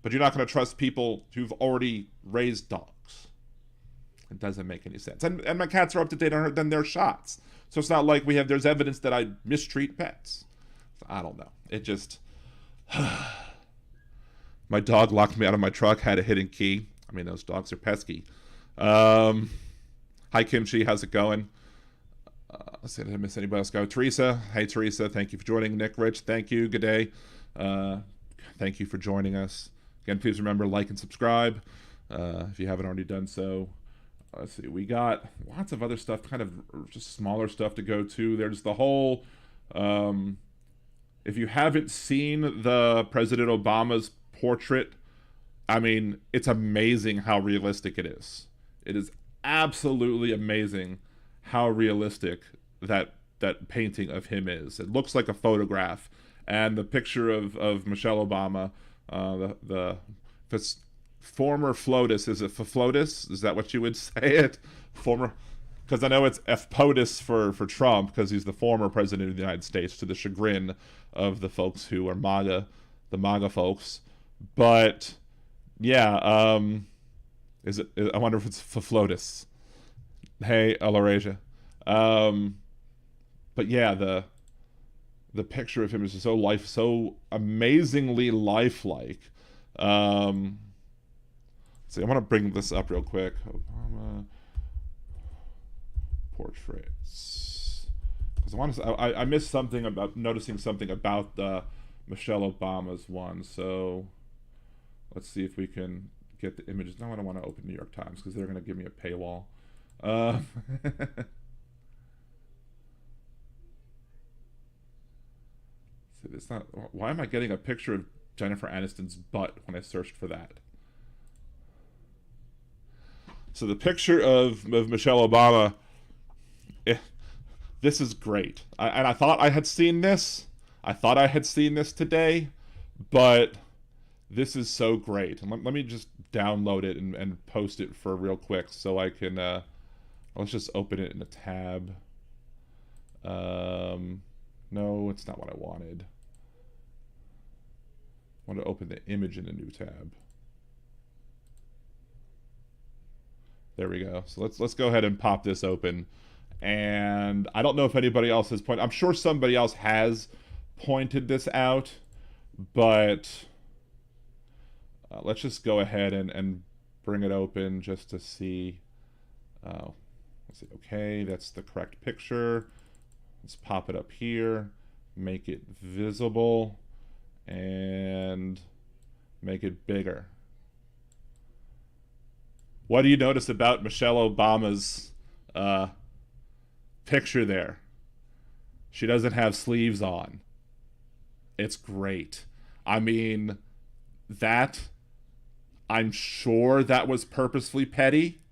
But you're not going to trust people who've already raised dogs. It doesn't make any sense. And my cats are up to date on their shots. So it's not like there's evidence that I mistreat pets. So I don't know. It just... My dog locked me out of my truck, had a hidden key. I mean, those dogs are pesky. Hi, Kimchi. How's it going? Let's see, did I miss anybody else go? Teresa. Hey, Teresa. Thank you for joining. Nick Rich. Thank you. Good day. Thank you for joining us. Again, please remember, like and subscribe if you haven't already done so. Let's see, we got lots of other stuff, kind of just smaller stuff to go to. There's the whole, if you haven't seen the President Obama's portrait, I mean, it's amazing how realistic it is. It is absolutely amazing how realistic that painting of him is. It looks like a photograph. And the picture of Michelle Obama, if it's former FLOTUS, is it FLOTUS? Is that what you would say it? Former, because I know it's FPOTUS for Trump, because he's the former president of the United States, to the chagrin of the folks who are MAGA, the MAGA folks. But yeah, I wonder if it's FLOTUS. Hey, Alaresia. But yeah, the picture of him is so amazingly lifelike. See, I want to bring this up real quick. Obama portraits, because I missed something about noticing something about the Michelle Obama's one. So let's see if we can get the images. No, I don't want to open New York Times because they're going to give me a paywall. See, it's not. Why am I getting a picture of Jennifer Aniston's butt when I searched for that? So the picture of Michelle Obama, this is great. I thought I had seen this. I thought I had seen this today, but this is so great. And let me just download it and post it for real quick so I can, let's just open it in a tab. No, it's not what I wanted. I want to open the image in a new tab. There we go. So let's go ahead and pop this open. And I don't know if anybody else has pointed. I'm sure somebody else has pointed this out, but let's just go ahead and bring it open just to see. Let's see. Okay, that's the correct picture. Let's pop it up here, make it visible, and make it bigger. What do you notice about Michelle Obama's picture there? She doesn't have sleeves on. It's great. I mean, I'm sure that was purposefully petty,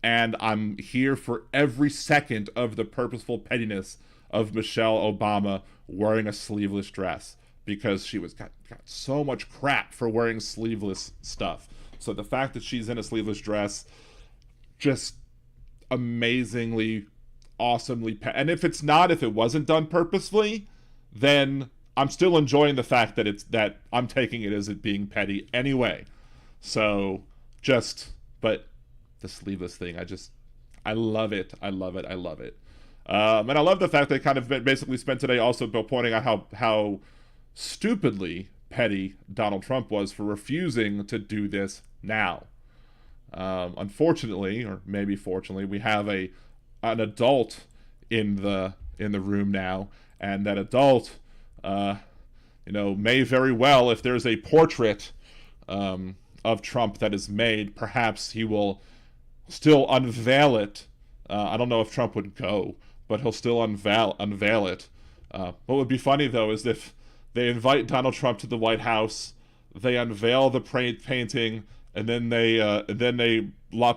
and I'm here for every second of the purposeful pettiness of Michelle Obama wearing a sleeveless dress, because she got so much crap for wearing sleeveless stuff. So the fact that she's in a sleeveless dress, just amazingly, awesomely and if it wasn't done purposefully, then I'm still enjoying the fact that I'm taking it as it being petty anyway. So but the sleeveless thing, I love it. I love it. I love it. And I love the fact they kind of basically spent today also pointing out how stupidly petty Donald Trump was for refusing to do this now. Unfortunately, or maybe fortunately, we have an adult in the room now, and that adult, may very well, if there's a portrait of Trump that is made, perhaps he will still unveil it. I don't know if Trump would go, but he'll still unveil it What would be funny, though, is if they invite Donald Trump to the White House, they unveil the painting, and then they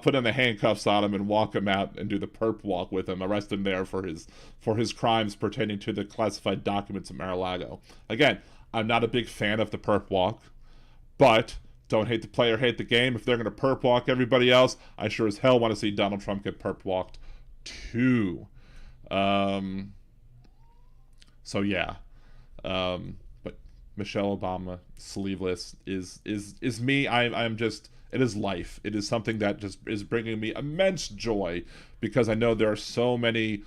put in the handcuffs on him and walk him out and do the perp walk with him, arrest him there for his crimes pertaining to the classified documents at Mar-a-Lago. Again, I'm not a big fan of the perp walk, but don't hate the player, hate the game. If they're going to perp walk everybody else, I sure as hell want to see Donald Trump get perp walked too. So yeah. But Michelle Obama sleeveless is me. I'm just, it is life. It is something that just is bringing me immense joy, because I know there are so many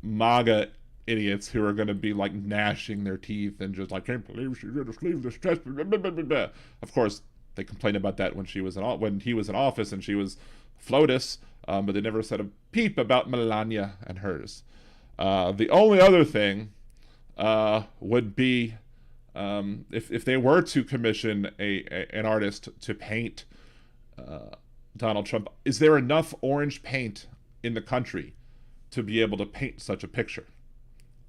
MAGA idiots who are going to be like gnashing their teeth and just like, can't believe she did a sleeveless dress. Of course, they complained about that when he was in office and she was FLOTUS, but they never said a peep about Melania and hers. The only other thing would be if they were to commission an artist to paint Donald Trump, is there enough orange paint in the country to be able to paint such a picture?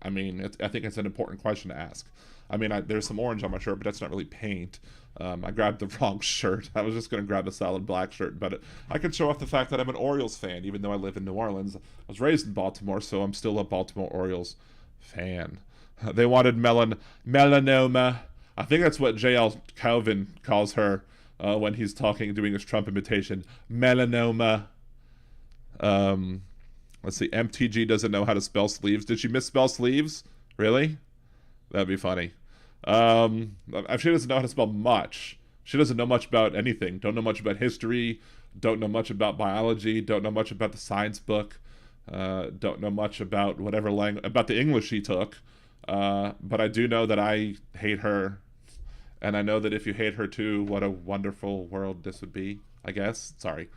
I mean, I think it's an important question to ask. I mean, there's some orange on my shirt, but that's not really paint. I grabbed the wrong shirt. I was just going to grab a solid black shirt, but I could show off the fact that I'm an Orioles fan, even though I live in New Orleans. I was raised in Baltimore, so I'm still a Baltimore Orioles fan. They wanted melanoma. I think that's what J.L. Calvin calls her when he's doing his Trump imitation. Melanoma. Let's see. MTG doesn't know how to spell sleeves. Did she misspell sleeves? Really? That'd be funny. She doesn't know how to spell much. She doesn't know much about anything. Don't know much about history. Don't know much about biology. Don't know much about the science book. Don't know much about whatever about the English she took. But I do know that I hate her. And I know that if you hate her too, what a wonderful world this would be, I guess. Sorry.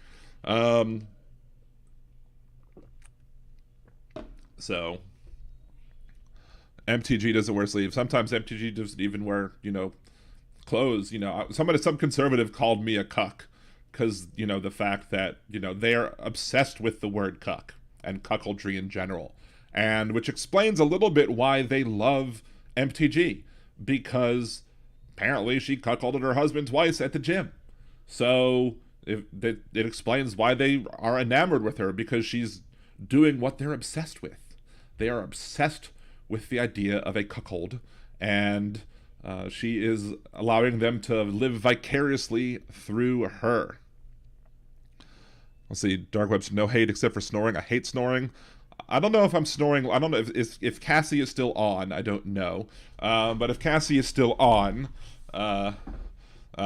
So MTG doesn't wear sleeves. Sometimes MTG doesn't even wear, clothes. Some conservative called me a cuck because, the fact that, they are obsessed with the word cuck and cuckoldry in general. And which explains a little bit why they love MTG, because apparently she cuckolded her husband twice at the gym. So it explains why they are enamored with her, because she's doing what they're obsessed with. They are obsessed with the idea of a cuckold, and she is allowing them to live vicariously through her. Let's see, Dark Web's no hate except for snoring. I hate snoring. I don't know if I'm snoring. I don't know if Cassie is still on. I don't know. But if Cassie is still on,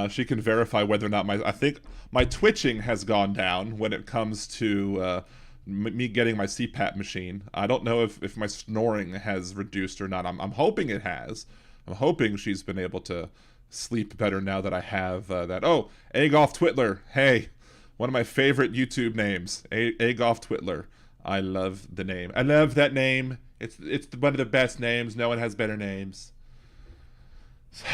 she can verify whether or not I think my twitching has gone down when it comes to me getting my CPAP machine. I don't know if my snoring has reduced or not. I'm hoping it has. I'm hoping she's been able to sleep better now that I have that. Oh, Agolf Twitler. Hey, one of my favorite YouTube names, Agolf Twitler. I love the name. I love that name. It's one of the best names. No one has better names. So,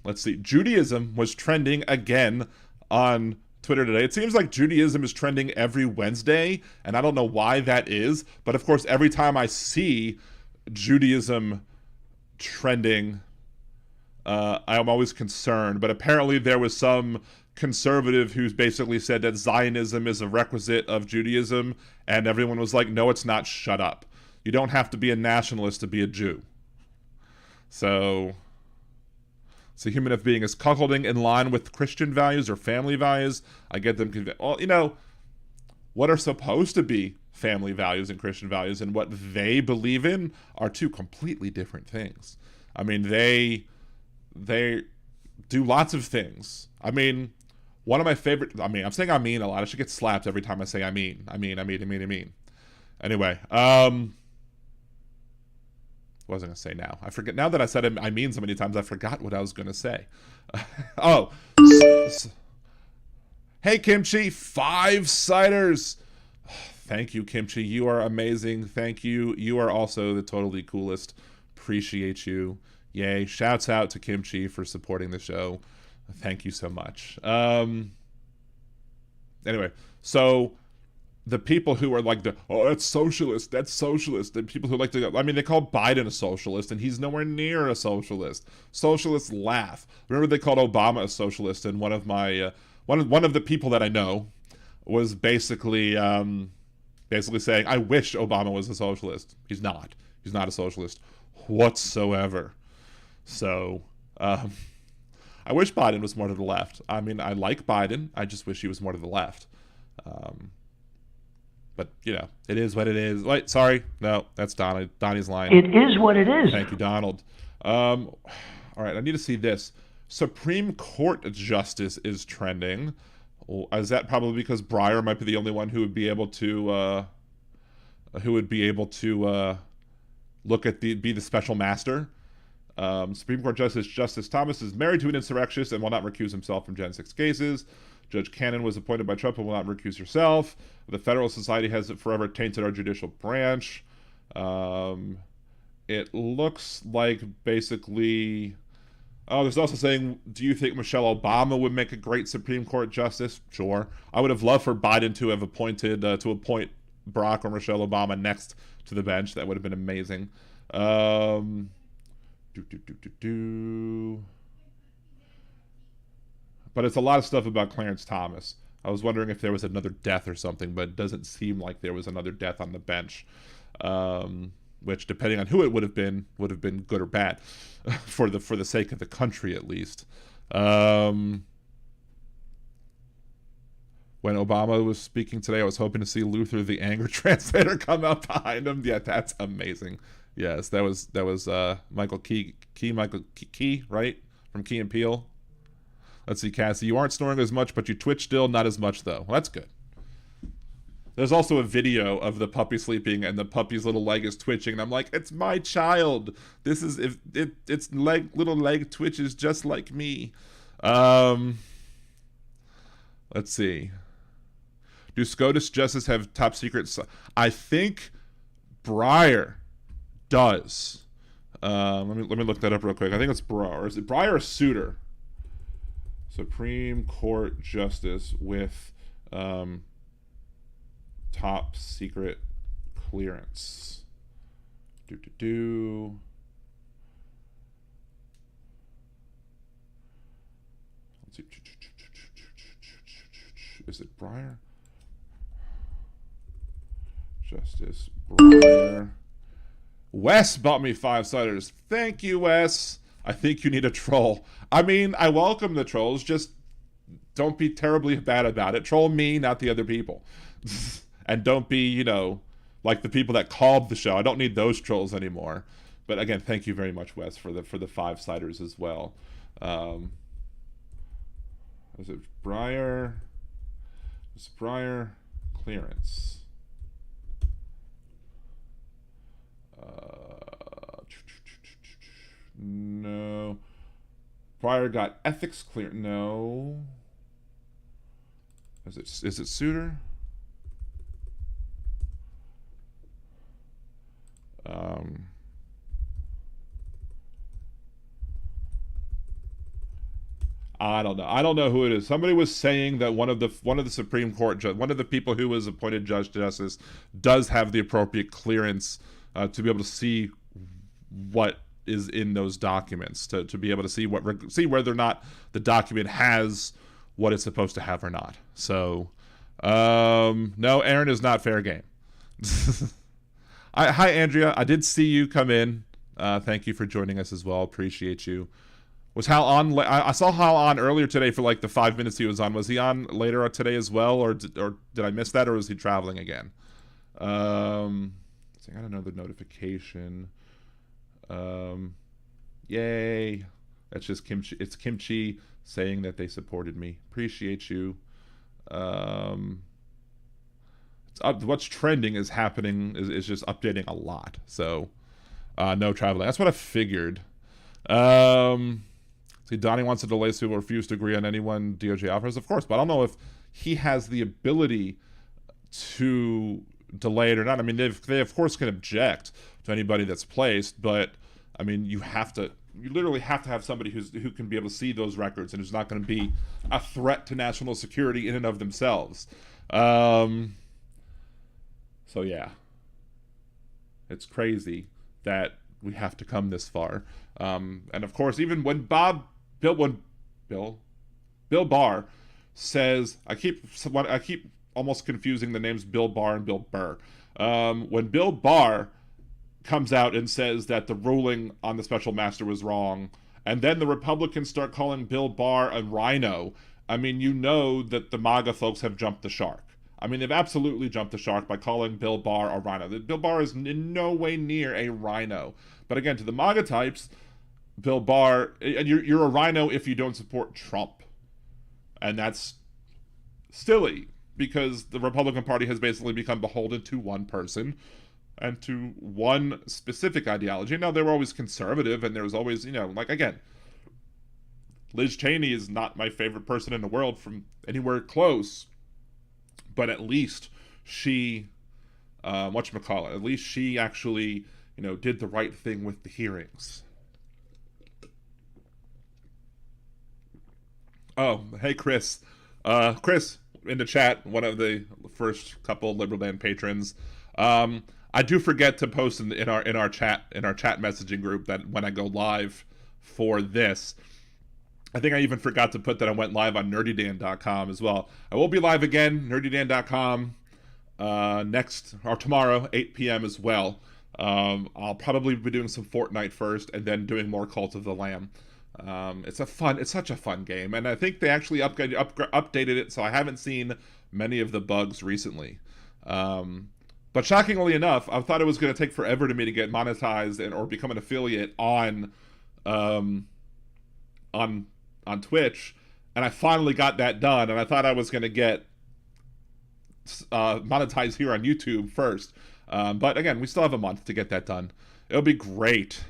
let's see. Judaism was trending again on Twitter today. It seems like Judaism is trending every Wednesday, and I don't know why that is. But of course, every time I see Judaism trending, I'm always concerned. But apparently there was some conservative who's basically said that Zionism is a requisite of Judaism, and everyone was like, no, it's not. Shut up. You don't have to be a nationalist to be a Jew. So human of being is cuckolding in line with Christian values or family values. I get them convinced. Well, what are supposed to be family values and Christian values and what they believe in are two completely different things. I mean, they do lots of things. I mean, one of my favorite, I'm saying I mean a lot. I should get slapped every time I say I mean. Anyway, what was I going to say now? I forget. Now that I said I mean so many times, I forgot what I was going to say. Hey, Kimchi, 5 ciders. Thank you, Kimchi. You are amazing. Thank you. You are also the totally coolest. Appreciate you. Yay. Shouts out to Kimchi for supporting the show. Thank you so much. Anyway, so the people who are like that's socialist, and people who like to, I mean, they call Biden a socialist, and he's nowhere near a socialist. Socialists laugh. Remember, they called Obama a socialist, and one of my one of the people that I know was basically saying, I wish Obama was a socialist. He's not. He's not a socialist whatsoever. So I wish Biden was more to the left. I mean, I like Biden. I just wish he was more to the left. But, you know, it is what it is. Wait, sorry. No, that's Donnie. Donnie's line. It is what it is. Thank you, Donald. All right, I need to see this. Supreme Court justice is trending. Is that probably because Breyer might be the only one who would be able to look at be the special master? Supreme Court Justice Thomas is married to an insurrectionist and will not recuse himself from Gen 6 cases. Judge Cannon was appointed by Trump and will not recuse herself. The Federalist Society has forever tainted our judicial branch. It looks like basically... Oh, there's also saying, do you think Michelle Obama would make a great Supreme Court justice? Sure. I would have loved for Biden to have appoint Barack or Michelle Obama next to the bench. That would have been amazing. But it's a lot of stuff about Clarence Thomas. I was wondering if there was another death or something, but it doesn't seem like there was another death on the bench. Which, depending on who it would have been good or bad, for the sake of the country at least. When Obama was speaking today, I was hoping to see Luther the Anger Translator come up behind him. Yeah, that's amazing. Yes, that was Michael Key, right? From Key and Peele. Let's see, Cassie. You aren't snoring as much, but you twitch still, not as much though. Well, that's good. There's also a video of the puppy sleeping and the puppy's little leg is twitching, and I'm like, it's my child. This is its little leg twitches just like me. Let's see. Do SCOTUS justices have top secrets? I think Breyer does. Let me look that up real quick. I think it's Breyer. Is it Breyer or Souter? Supreme Court justice with top secret clearance. Let's see. Is it Breyer? Justice Breyer. Wes bought me 5 ciders. Thank you, Wes. I think you need a troll. I mean, I welcome the trolls. Just don't be terribly bad about it. Troll me, not the other people. And don't be, like the people that called the show. I don't need those trolls anymore. But again, thank you very much, Wes, for the 5 ciders as well. Is it Breyer? It's Breyer clearance. No. Breyer got ethics clear. No. Is it Souter? I don't know. I don't know who it is. Somebody was saying that one of the Supreme Court one of the people who was appointed justice does have the appropriate clearance to be able to see what is in those documents, to be able to see whether or not the document has what it's supposed to have or not. So, no, Aaron is not fair game. Hi, Andrea. I did see you come in. Thank you for joining us as well. Appreciate you. Was Hal on? I saw Hal on earlier today for like the 5 minutes he was on. Was he on later today as well, or did I miss that, or was he traveling again? I got another notification. Yay! That's just Kimchi. It's Kimchi saying that they supported me. Appreciate you. What's trending is happening is just updating a lot. So no traveling. That's what I figured. See, Donnie wants to delay so people refuse to agree on anyone DOJ offers, of course, but I don't know if he has the ability to delay it or not. I mean, they of course can object to anybody that's placed, but I mean, you literally have to have somebody who can be able to see those records and who's not going to be a threat to national security in and of themselves. So yeah, it's crazy that we have to come this far. And of course, even when Bill Barr says, I keep almost confusing the names Bill Barr and Bill Burr. When Bill Barr comes out and says that the ruling on the special master was wrong, and then the Republicans start calling Bill Barr a rhino, I mean, you know that the MAGA folks have jumped the shark. I mean, they've absolutely jumped the shark by calling Bill Barr a rhino. Bill Barr is in no way near a rhino. But again, to the MAGA types, Bill Barr, and you're a rhino if you don't support Trump. And that's silly, because the Republican Party has basically become beholden to one person and to one specific ideology. Now, they were always conservative, and there was always, like, again, Liz Cheney is not my favorite person in the world from anywhere close, but at least she, at least she actually, did the right thing with the hearings. Oh, hey, Chris. Chris, in the chat, one of the first couple Liberal Dan patrons. I do forget to post in our chat messaging group that when I go live for this, I think I even forgot to put that I went live on nerdydan.com as well. I will be live again, nerdydan.com, tomorrow, 8 p.m. as well. I'll probably be doing some Fortnite first, and then doing more Cult of the Lamb. It's such a fun game, and I think they actually updated it, so I haven't seen many of the bugs recently. But shockingly enough, I thought it was going to take forever to me to get monetized or become an affiliate on Twitch, and I finally got that done, and I thought I was going to get monetized here on YouTube first. But again, we still have a month to get that done. It'll be great.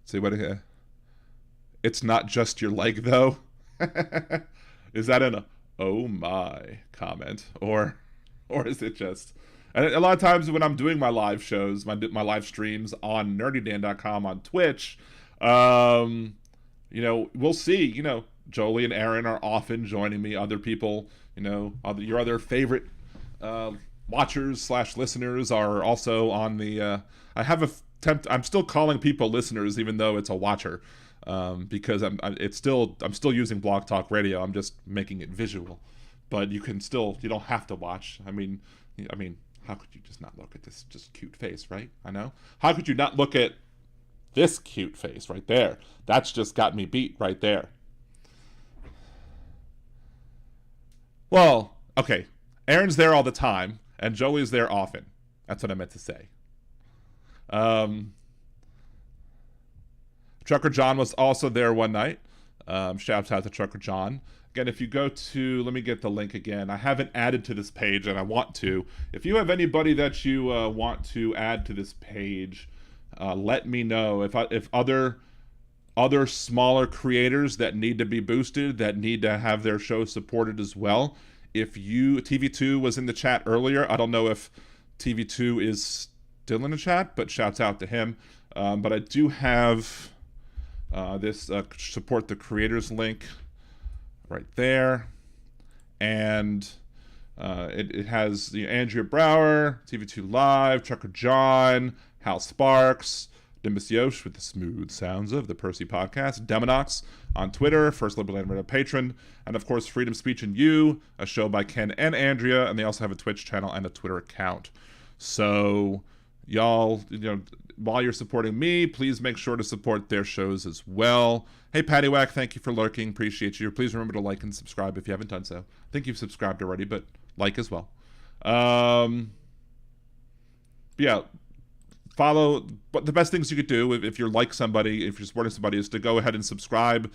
See what? It's not just your leg, though. Is that an "oh my" comment, or is it just? And a lot of times when I'm doing my live shows, my live streams on nerdydan.com on Twitch, we'll see. Jolie and Aaron are often joining me. Other people, your other favorite watchers / listeners are also on the. I have a I'm still calling people listeners, even though it's a watcher, because I'm still using Blog Talk Radio. I'm just making it visual, but you don't have to watch. I mean, how could you just not look at this just cute face, right? I know. How could you not look at this cute face right there? That's just got me beat right there. Well, okay. Aaron's there all the time, and Jolie's there often. That's what I meant to say. Trucker John was also there one night. Shouts out to Trucker John. Again, if you go to, let me get the link again. I haven't added to this page, and I want to. If you have anybody that you want to add to this page, let me know. If other smaller creators that need to be boosted, that need to have their show supported as well. TV2 was in the chat earlier. I don't know if TV2 is still in the chat, but shouts out to him. But I do have this support the creators link right there, and it has Andrea Brower, TV2 Live, Trucker John, Hal Sparks, Dimbus Yosh with the smooth sounds of the Percy Podcast, Demonox on Twitter, First Liberal Radio patron, and of course Freedom Speech and You, a show by Ken and Andrea, and they also have a Twitch channel and a Twitter account. So y'all, while you're supporting me, please make sure to support their shows as well. Hey, Paddywhack, thank you for lurking. Appreciate you. Please remember to like and subscribe if you haven't done so. I think you've subscribed already, but like as well. Yeah, follow. But the best things you could do if you're somebody, if you're supporting somebody, is to go ahead and subscribe.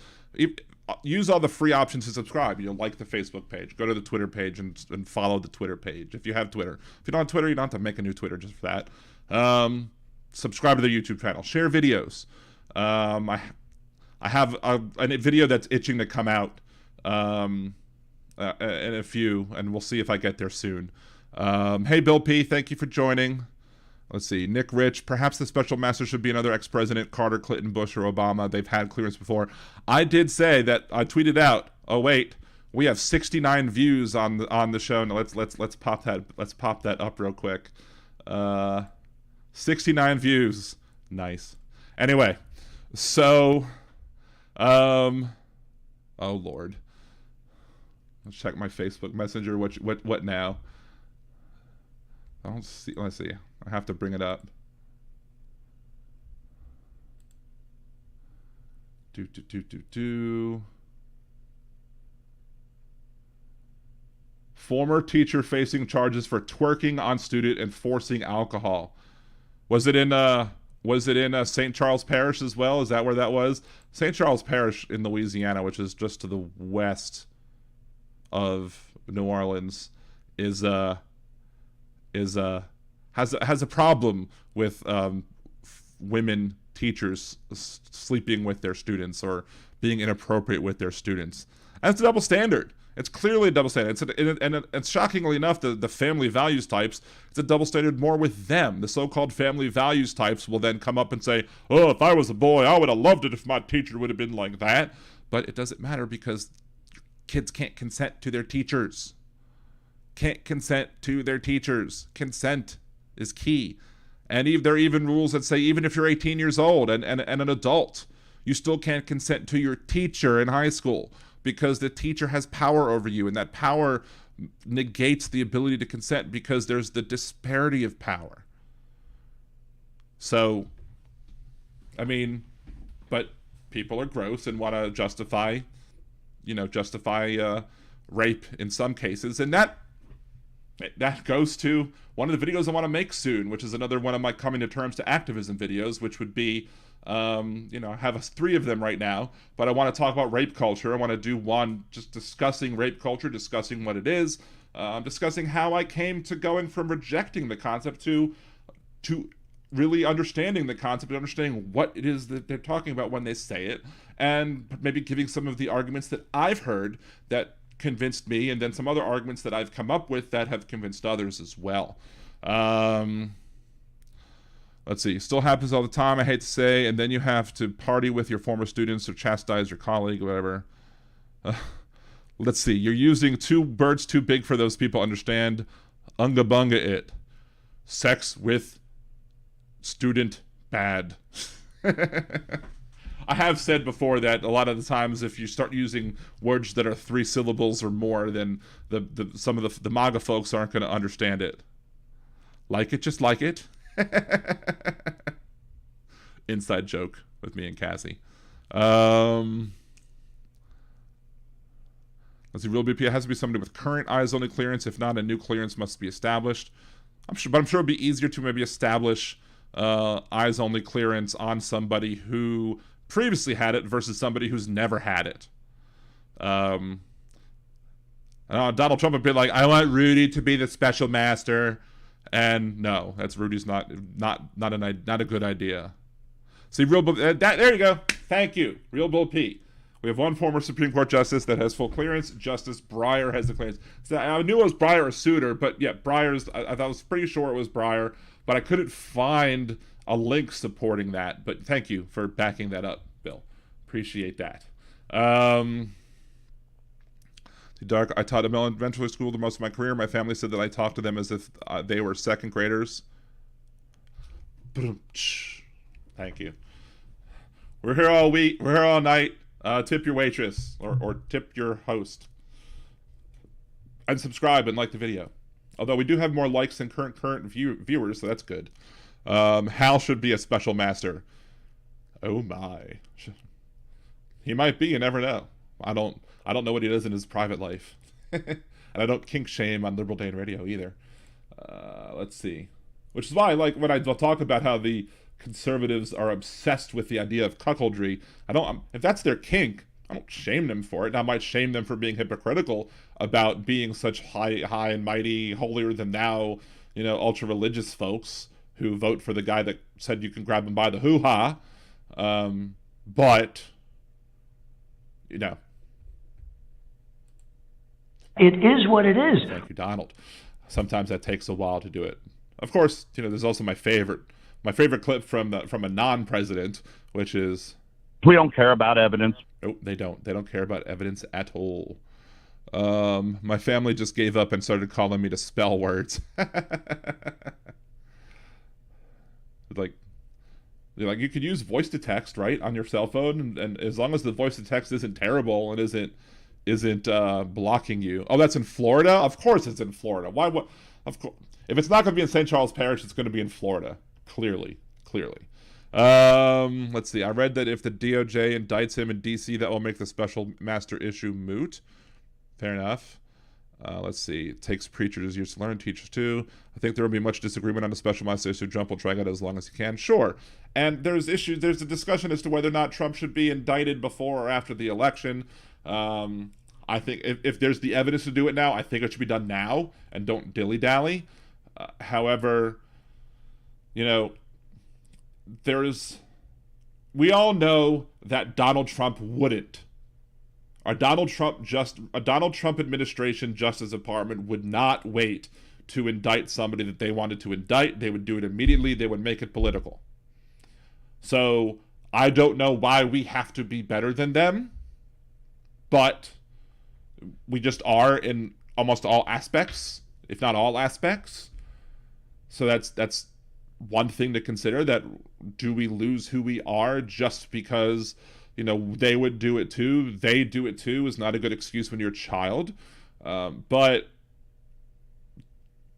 Use all the free options to subscribe. Like the Facebook page, go to the Twitter page, and follow the Twitter page if you have Twitter. If you don't have Twitter, you don't have to make a new Twitter just for that. Subscribe to their YouTube channel. Share videos. I have a video that's itching to come out in a few, and we'll see if I get there soon. Hey, Bill P., thank you for joining. Let's see. Nick Rich, perhaps the special master should be another ex-president, Carter, Clinton, Bush, or Obama. They've had clearance before. I did say that. I tweeted out, oh, wait, We have 69 views on the show. Now let's pop that up real quick. 69 views. Nice. Anyway, so oh Lord. Let's check my Facebook Messenger. What now? I don't see. Let's see. I have to bring it up. Former teacher facing charges for twerking on student and forcing alcohol. Was it in St. Charles Parish as well? Is that where that was? St. Charles Parish in Louisiana, which is just to the west of New Orleans, has a problem with women teachers sleeping with their students or being inappropriate with their students. And it's a double standard. It's clearly a double standard. And shockingly enough, the family values types, it's a double standard more with them. The so-called family values types will then come up and say, oh, if I was a boy, I would have loved it if my teacher would have been like that. But it doesn't matter because kids can't consent to their teachers. Can't consent to their teachers. Consent is key. And there are even rules that say even if you're 18 years old and an adult, you still can't consent to your teacher in high school because the teacher has power over you, and that power negates the ability to consent because there's the disparity of power. So, I mean, but people are gross and want to justify rape in some cases, and that goes to one of the videos I want to make soon, which is another one of my coming to terms to activism videos, which would be, I have 3 of them right now, but I want to talk about rape culture. I want to do one just discussing rape culture, discussing what it is, discussing how I came to going from rejecting the concept to really understanding the concept and understanding what it is that they're talking about when they say it, and maybe giving some of the arguments that I've heard that convinced me, and then some other arguments that I've come up with that have convinced others as well. Let's see. Still happens all the time, I hate to say, and then you have to party with your former students or chastise your colleague or whatever. Let's see. You're using 2 birds too big for those people. Understand? Unga bunga it. Sex with student bad. I have said before that a lot of the times if you start using words that are 3 syllables or more, then some of the MAGA folks aren't going to understand it. Like it, just like it. Inside joke with me and Cassie. Let's see, real BP, it has to be somebody with current eyes-only clearance. If not, a new clearance must be established. I'm sure it'd be easier to maybe establish eyes-only clearance on somebody who previously had it versus somebody who's never had it. Donald Trump would be like, I want Rudy to be the special master. And no, Rudy's not a good idea. See, Real Bull, there you go. Thank you, Real Bull P. We have 1 former Supreme Court justice that has full clearance. Justice Breyer has the clearance. So I knew it was Breyer or Souter, but yeah, Breyer's. I was pretty sure it was Breyer, but I couldn't find a link supporting that. But thank you for backing that up, Bill. Appreciate that. Dark. I taught elementary school the most of my career. My family said that I talked to them as if they were 2nd graders. Thank you. We're here all week. We're here all night. Tip your waitress or tip your host. And subscribe and like the video. Although we do have more likes than current viewers, so that's good. Hal should be a special master. Oh my. He might be, you never know. I don't know what he does in his private life. And I don't kink shame on Liberal Dan Radio either. Let's see. Which is why, like, when I talk about how the conservatives are obsessed with the idea of cuckoldry, if that's their kink, I don't shame them for it. I might shame them for being hypocritical about being such high and mighty, holier than thou, ultra-religious folks who vote for the guy that said you can grab him by the hoo-ha. But, it is what it is. Thank you, Donald. Sometimes that takes a while to do it. Of course, there's also my favorite clip from a non-president, which is, we don't care about evidence. Oh, they don't. They don't care about evidence at all. My family just gave up and started calling me to spell words. Like, you could use voice to text, right, on your cell phone, and as long as the voice to text isn't terrible and isn't blocking you. Oh, that's in Florida? Of course it's in Florida. Why? What? Of course. If it's not going to be in St. Charles Parish, it's going to be in Florida. Clearly. Let's see. I read that if the DOJ indicts him in D.C., that will make the special master issue moot. Fair enough. Let's see. It takes preachers years to learn, teachers too. I think there will be much disagreement on the special master issue. Trump will drag it as long as he can. Sure. And there's a discussion as to whether or not Trump should be indicted before or after the election. I think if there's the evidence to do it now, I think it should be done now and don't dilly-dally. However, we all know that Donald Trump wouldn't. A Donald Trump administration Justice Department would not wait to indict somebody that they wanted to indict. They would do it immediately. They would make it political. So I don't know why we have to be better than them, but we just are in almost all aspects, if not all aspects. So that's one thing to consider, that do we lose who we are just because they would do it too? They do it too is not a good excuse when you're a child. But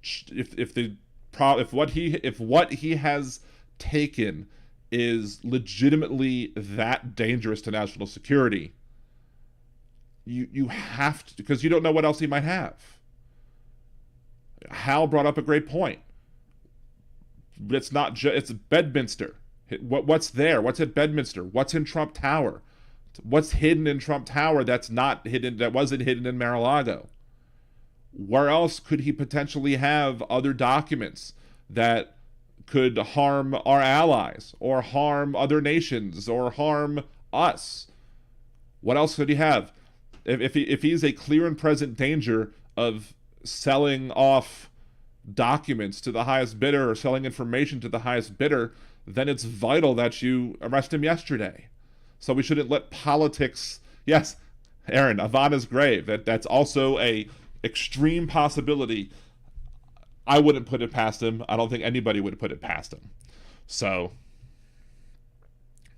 if what he has taken is legitimately that dangerous to national security, you have to, because you don't know what else he might have. Hal brought up a great point. It's Bedminster. What's there? What's at Bedminster? What's in Trump Tower? What's hidden in Trump Tower that wasn't hidden in Mar-a-Lago? Where else could he potentially have other documents that could harm our allies or harm other nations or harm us? What else could he have? If he's a clear and present danger of selling off documents to the highest bidder or selling information to the highest bidder, then it's vital that you arrest him yesterday. So we shouldn't let politics... Yes, Aaron, Ivana's grave. That's also a extreme possibility. I wouldn't put it past him. I don't think anybody would put it past him. So,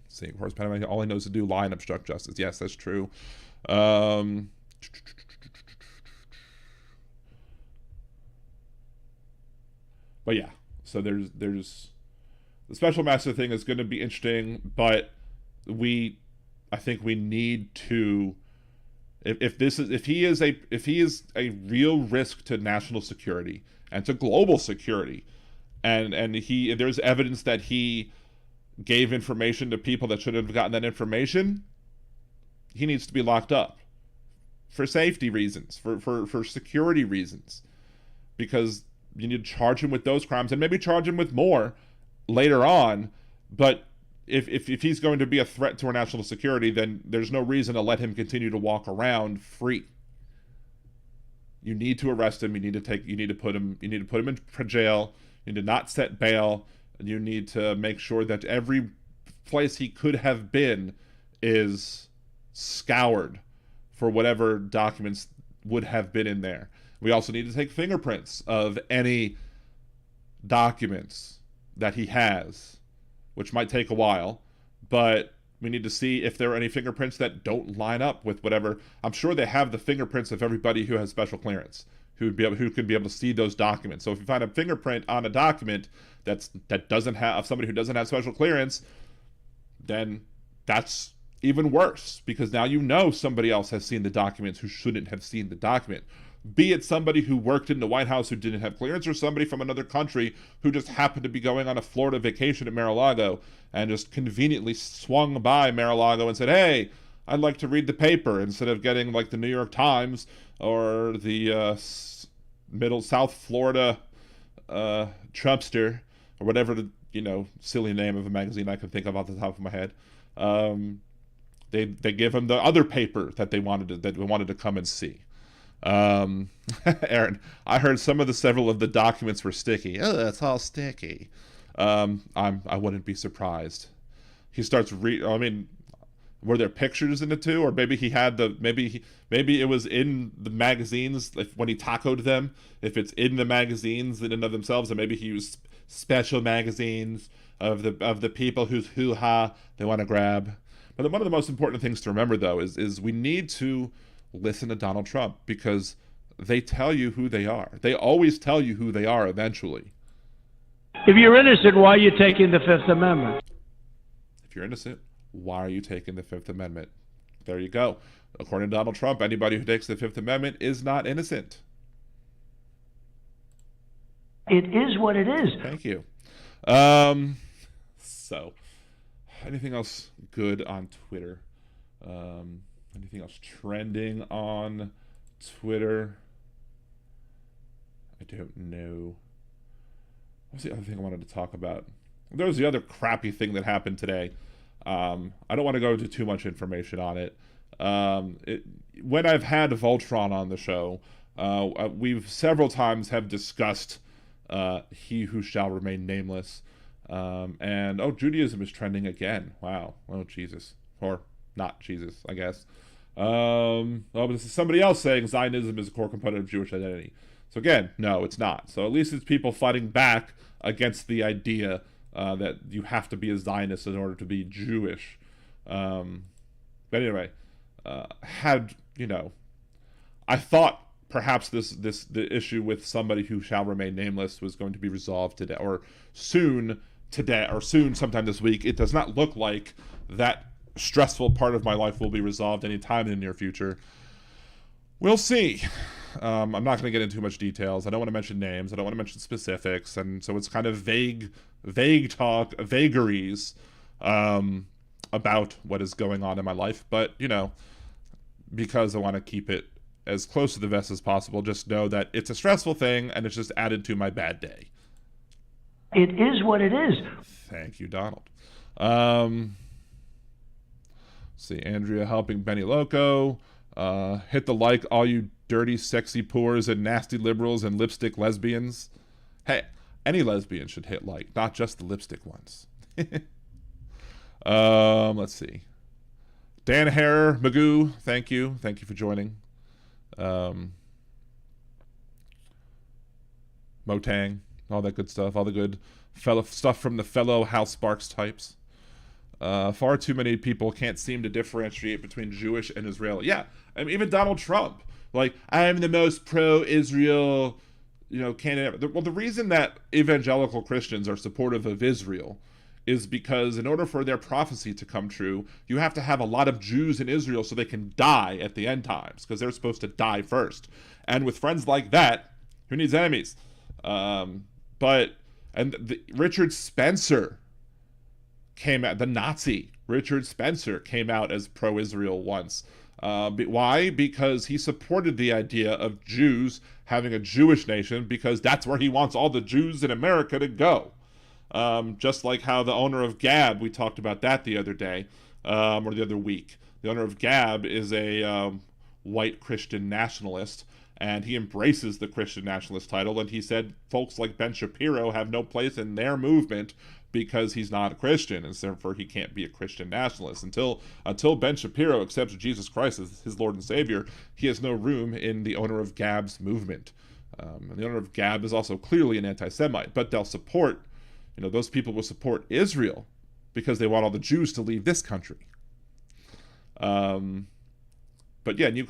see, of course, Panama, all he knows to do, lie and obstruct justice. Yes, that's true. But yeah, so there's the special master thing is going to be interesting, but I think we need to, if he is a real risk to national security and to global security, and there's evidence that he gave information to people that shouldn't have gotten that information, he needs to be locked up for safety reasons, for security reasons, because you need to charge him with those crimes and maybe charge him with more later on. But if he's going to be a threat to our national security, then there's no reason to let him continue to walk around free. You need to arrest him. You need to put him in jail. You need to not set bail. And you need to make sure that every place he could have been is scoured for whatever documents would have been in there. We also need to take fingerprints of any documents that he has, which might take a while, but we need to see if there are any fingerprints that don't line up with whatever. I'm sure they have the fingerprints of everybody who has special clearance, who could be able to see those documents. So if you find a fingerprint on a document that doesn't have somebody who doesn't have special clearance, then that's even worse, because now you know somebody else has seen the documents who shouldn't have seen the document. Be it somebody who worked in the White House who didn't have clearance, or somebody from another country who just happened to be going on a Florida vacation at Mar-a-Lago and just conveniently swung by Mar-a-Lago and said, hey, I'd like to read the paper, instead of getting like the New York Times or the South Florida Trumpster, or whatever the silly name of a magazine I can think of off the top of my head. They give him the other paper that they wanted to come and see. Aaron, I heard several of the documents were sticky. Oh, it's all sticky. I wouldn't be surprised. He starts Were there pictures in it too, or maybe he had maybe it was in the magazines when he tacoed them. If it's in the magazines in and of themselves, and maybe he used special magazines of the people whose hoo-ha they want to grab. But one of the most important things to remember, though, is we need to listen to Donald Trump, because they tell you who they are. They always tell you who they are eventually. If you're innocent, why are you taking the Fifth Amendment? If you're innocent, why are you taking the Fifth Amendment? There you go. According to Donald Trump, anybody who takes the Fifth Amendment is not innocent. It is what it is. Thank you. So, anything else good on Twitter? Anything else trending on Twitter? I don't know. What's the other thing I wanted to talk about? There was the other crappy thing that happened today. I don't want to go into too much information on it. When I've had Voltron on the show, we've several times have discussed He Who Shall Remain Nameless. And Judaism is trending again. Wow. Oh, Jesus. Or not Jesus, I guess. But this is somebody else saying Zionism is a core component of Jewish identity. So again, no, it's not. So at least it's people fighting back against the idea that you have to be a Zionist in order to be Jewish. But anyway, I thought perhaps the issue with somebody who shall remain nameless was going to be resolved today, or soon sometime this week. It does not look like that stressful part of my life will be resolved anytime in the near future. We'll see. I'm not going to get into too much details. I don't want to mention names. I don't want to mention specifics. And so it's kind of vague talk, vagaries about what is going on in my life. But, because I want to keep it as close to the vest as possible, just know that it's a stressful thing and it's just added to my bad day. It is what it is. Thank you, Donald. See, Andrea helping Benny Loco. Hit the like, all you dirty, sexy poors and nasty liberals and lipstick lesbians. Hey, any lesbian should hit like, not just the lipstick ones. Let's see. Dan Harrer, Magoo, thank you. Thank you for joining. Motang, all that good stuff. All the good stuff from the fellow Hal Sparks types. Far too many people can't seem to differentiate between Jewish and Israeli. Yeah, I mean, even Donald Trump. Like, I'm the most pro-Israel, candidate. Well, the reason that evangelical Christians are supportive of Israel is because in order for their prophecy to come true, you have to have a lot of Jews in Israel so they can die at the end times, because they're supposed to die first. And with friends like that, who needs enemies? Richard Spencer came out, the Nazi Richard Spencer came out as pro-Israel once. Why? Because he supported the idea of Jews having a Jewish nation, because that's where he wants all the Jews in America to go. Just like how the owner of Gab, we talked about that the other day, or the other week. The owner of Gab is a white Christian nationalist, and he embraces the Christian nationalist title, and he said folks like Ben Shapiro have no place in their movement because he's not a Christian, and therefore he can't be a Christian nationalist. Until Ben Shapiro accepts Jesus Christ as his Lord and Savior, he has no room in the owner of Gab's movement. And the owner of Gab is also clearly an anti-Semite, but they'll support, those people will support Israel because they want all the Jews to leave this country. But yeah, and you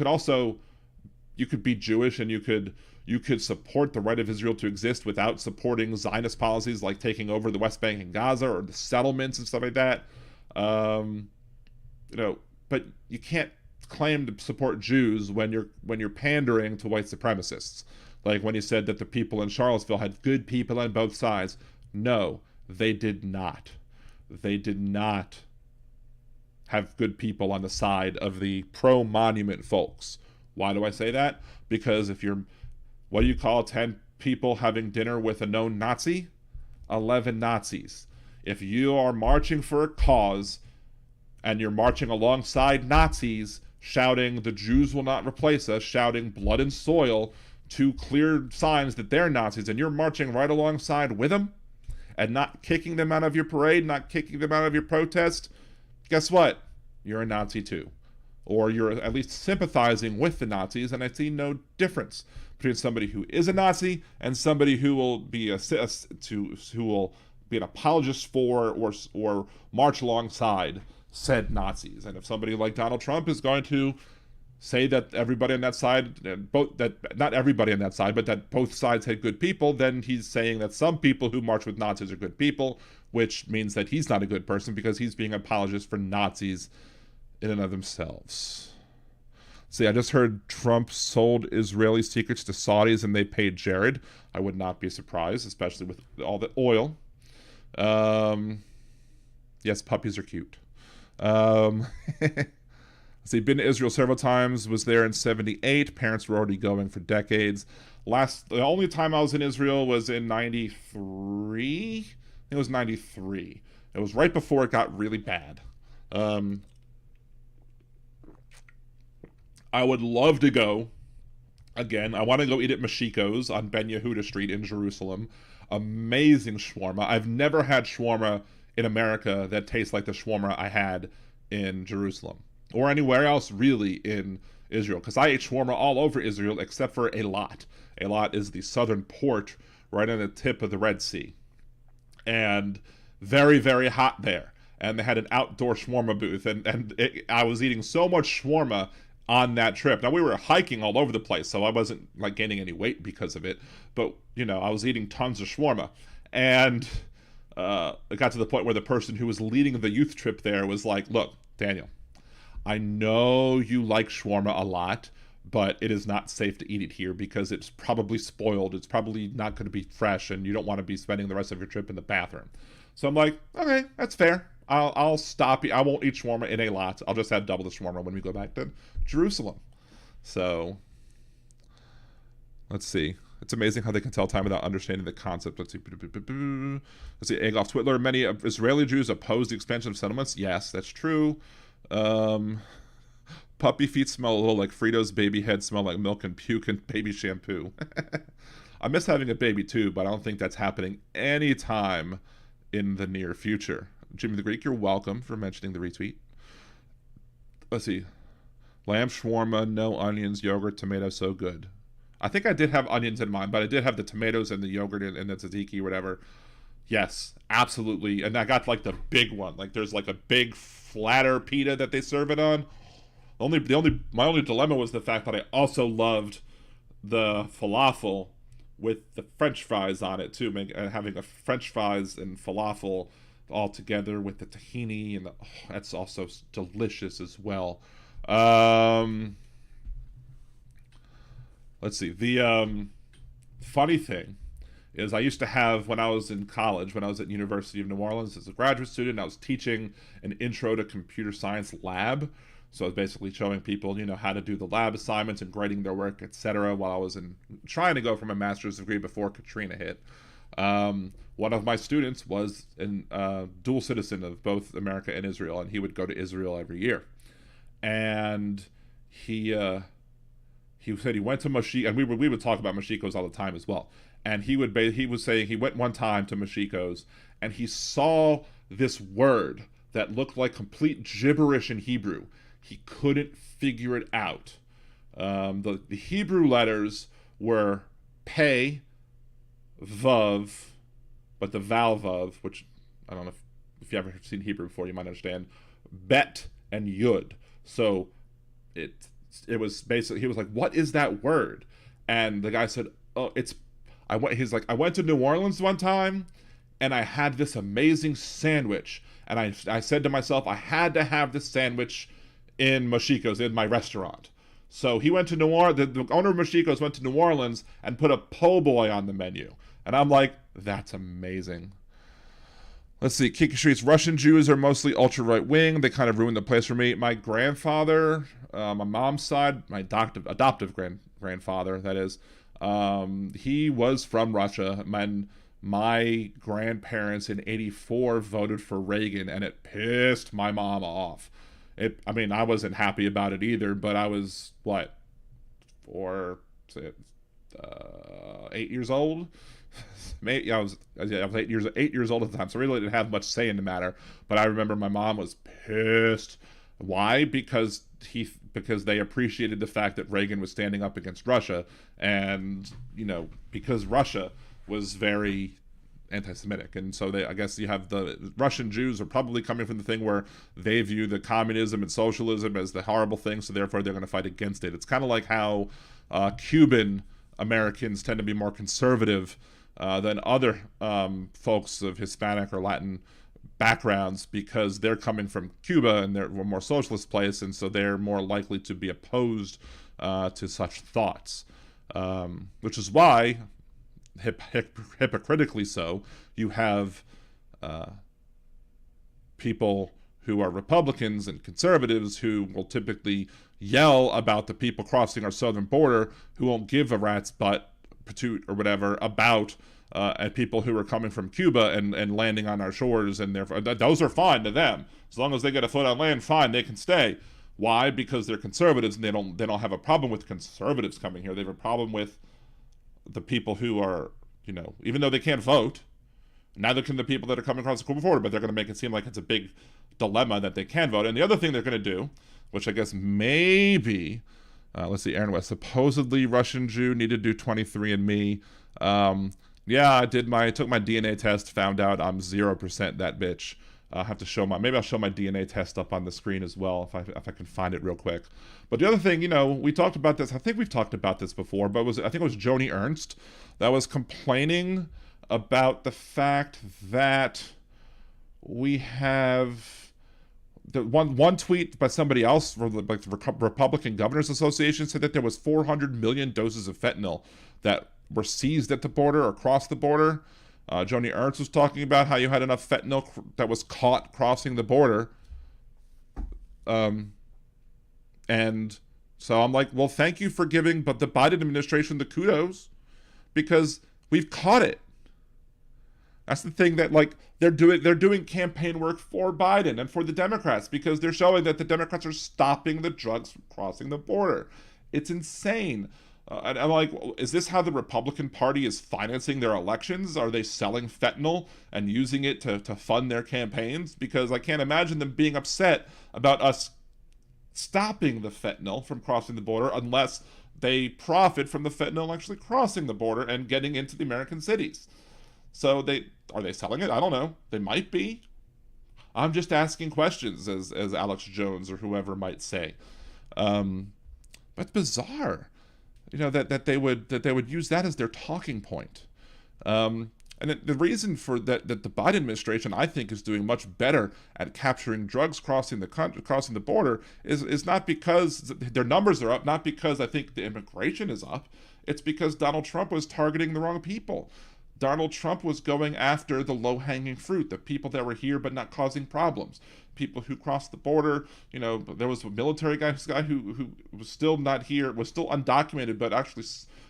could be Jewish, and you could support the right of Israel to exist without supporting Zionist policies like taking over the West Bank and Gaza or the settlements and stuff like that. But you can't claim to support Jews when you're pandering to white supremacists. Like when he said that the people in Charlottesville had good people on both sides. No, they did not. They did not have good people on the side of the pro-monument folks. Why do I say that? Because if you're, what do you call 10 people having dinner with a known Nazi? 11 Nazis. If you are marching for a cause and you're marching alongside Nazis, shouting, "The Jews will not replace us," shouting blood and soil, two clear signs that they're Nazis, and you're marching right alongside with them and not kicking them out of your parade, not kicking them out of your protest, guess what? you're a Nazi too. Or you're at least sympathizing with the Nazis, and I see no difference between somebody who is a Nazi and somebody who will be who will be an apologist for or march alongside said Nazis. And if somebody like Donald Trump is going to say that everybody on that side, not everybody on that side, but that both sides had good people, then he's saying that some people who march with Nazis are good people, which means that he's not a good person because he's being an apologist for Nazis in and of themselves. See, I just heard Trump sold Israeli secrets to Saudis and they paid Jared. I would not be surprised, especially with all the oil. Yes, puppies are cute. See, been to Israel several times, was there in 78. Parents were already going for decades. The only time I was in Israel was in 93. I think it was 93. It was right before it got really bad. I would love to go. Again, I want to go eat at Mashiko's on Ben Yehuda Street in Jerusalem. Amazing shawarma. I've never had shawarma in America that tastes like the shawarma I had in Jerusalem. Or anywhere else, really, in Israel. Because I ate shawarma all over Israel except for Eilat. Eilat is the southern port right on the tip of the Red Sea. And very, very hot there. And they had an outdoor shawarma booth. I was eating so much shawarma on that trip. Now, we were hiking all over the place, so I wasn't like gaining any weight because of it, but I was eating tons of shawarma. And it got to the point where the person who was leading the youth trip there was like, look, Daniel, I know you like shawarma a lot, but it is not safe to eat it here because it's probably spoiled. It's probably not going to be fresh, and you don't want to be spending the rest of your trip in the bathroom. So I'm like, okay, that's fair. I'll stop. I won't eat shawarma in Eilat. I'll just have double the shawarma when we go back to Jerusalem. So, let's see. It's amazing how they can tell time without understanding the concept. Let's see. Adolf Twitler. Many Israeli Jews oppose the expansion of settlements. Yes, that's true. Puppy feet smell a little like Fritos. Baby heads smell like milk and puke and baby shampoo. I miss having a baby too, but I don't think that's happening anytime in the near future. Jimmy the Greek, you're welcome for mentioning the retweet. Let's see. Lamb shawarma, no onions, yogurt, tomato, so good. I think I did have onions in mine, but I did have the tomatoes and the yogurt and the tzatziki or whatever. Yes, absolutely. And I got like the big one. Like there's like a big flatter pita that they serve it on. My only dilemma was the fact that I also loved the falafel with the French fries on it too. Having a French fries and falafel all together with the tahini and that's also delicious as well. Let's see. The funny thing is I used to have, when I was in college, when I was at University of New Orleans as a graduate student, I was teaching an intro to computer science lab. So I was basically showing people, how to do the lab assignments and grading their work, etc. while I was trying to go for my master's degree before Katrina hit. One of my students was a dual citizen of both America and Israel, and he would go to Israel every year. And he said he went to Mashiko, and we would talk about Mashiko's all the time as well. And he was saying he went one time to Mashiko's, and he saw this word that looked like complete gibberish in Hebrew. He couldn't figure it out. The Hebrew letters were pei, vav, but the vowel vav, which I don't know if you ever seen Hebrew before, you might understand, bet and yud. So it was basically, he was like, what is that word? And the guy said, oh, I went to New Orleans one time and I had this amazing sandwich. And I said to myself, I had to have this sandwich in Mashiko's, in my restaurant. So he went to New Orleans, the owner of Mashiko's went to New Orleans and put a po' boy on the menu. And I'm like, that's amazing. Let's see, Kiki Street's Russian Jews are mostly ultra-right-wing. They kind of ruined the place for me. My grandfather, my mom's side, my adoptive grandfather, that is, he was from Russia. My grandparents in '84 voted for Reagan, and it pissed my mom off. I wasn't happy about it either, but I was, 8 years old? I was 8 years old at the time, so I really didn't have much say in the matter. But I remember my mom was pissed Why? Because they appreciated the fact that Reagan was standing up against Russia, and because Russia was very anti-Semitic, and so I guess you have the Russian Jews are probably coming from the thing where they view the communism and socialism as the horrible thing, so therefore they're going to fight against it. It's kind of like how Cuban Americans tend to be more conservative than other folks of Hispanic or Latin backgrounds, because they're coming from Cuba and they're a more socialist place, and so they're more likely to be opposed to such thoughts, which is why hypocritically so, you have people who are Republicans and conservatives who will typically yell about the people crossing our southern border, who won't give a rat's butt, patoot, or whatever about people who are coming from Cuba and landing on our shores, and therefore those are fine to them as long as they get a foot on land. Fine, they can stay. Why? Because they're conservatives, and they don't have a problem with conservatives coming here. They have a problem with the people who are, even though they can't vote, neither can the people that are coming across the border, but they're going to make it seem like it's a big dilemma that they can vote. And the other thing they're going to do, which I guess maybe, let's see, Aaron West, supposedly Russian Jew, need to do 23andMe. Yeah, I took my DNA test, found out I'm 0% that bitch. I'll have to maybe I'll show my DNA test up on the screen as well, if I can find it real quick. But the other thing, we talked about this, I think we've talked about this before, but I think it was Joni Ernst that was complaining about the fact that we have the one tweet by somebody else, like the Republican Governors Association, said that there was 400 million doses of fentanyl that were seized at the border or across the border. Joni Ernst was talking about how you had enough fentanyl that was caught crossing the border. And so I'm like, well, thank you for giving but the Biden administration the kudos, because we've caught it. That's the thing, that they're doing campaign work for Biden and for the Democrats, because they're showing that the Democrats are stopping the drugs from crossing the border. It's insane. And I'm like, is this how the Republican Party is financing their elections? Are they selling fentanyl and using it to fund their campaigns? Because I can't imagine them being upset about us stopping the fentanyl from crossing the border unless they profit from the fentanyl actually crossing the border and getting into the American cities. So are they selling it? I don't know. They might be. I'm just asking questions, as Alex Jones or whoever might say. But it's bizarre. That they would use that as their talking point. And the reason for that the Biden administration, I think, is doing much better at capturing drugs crossing the border is not because their numbers are up, not because I think the immigration is up. It's because Donald Trump was targeting the wrong people. Donald Trump was going after the low-hanging fruit, the people that were here but not causing problems, people who crossed the border. There was a military guy who was still not here, was still undocumented, but actually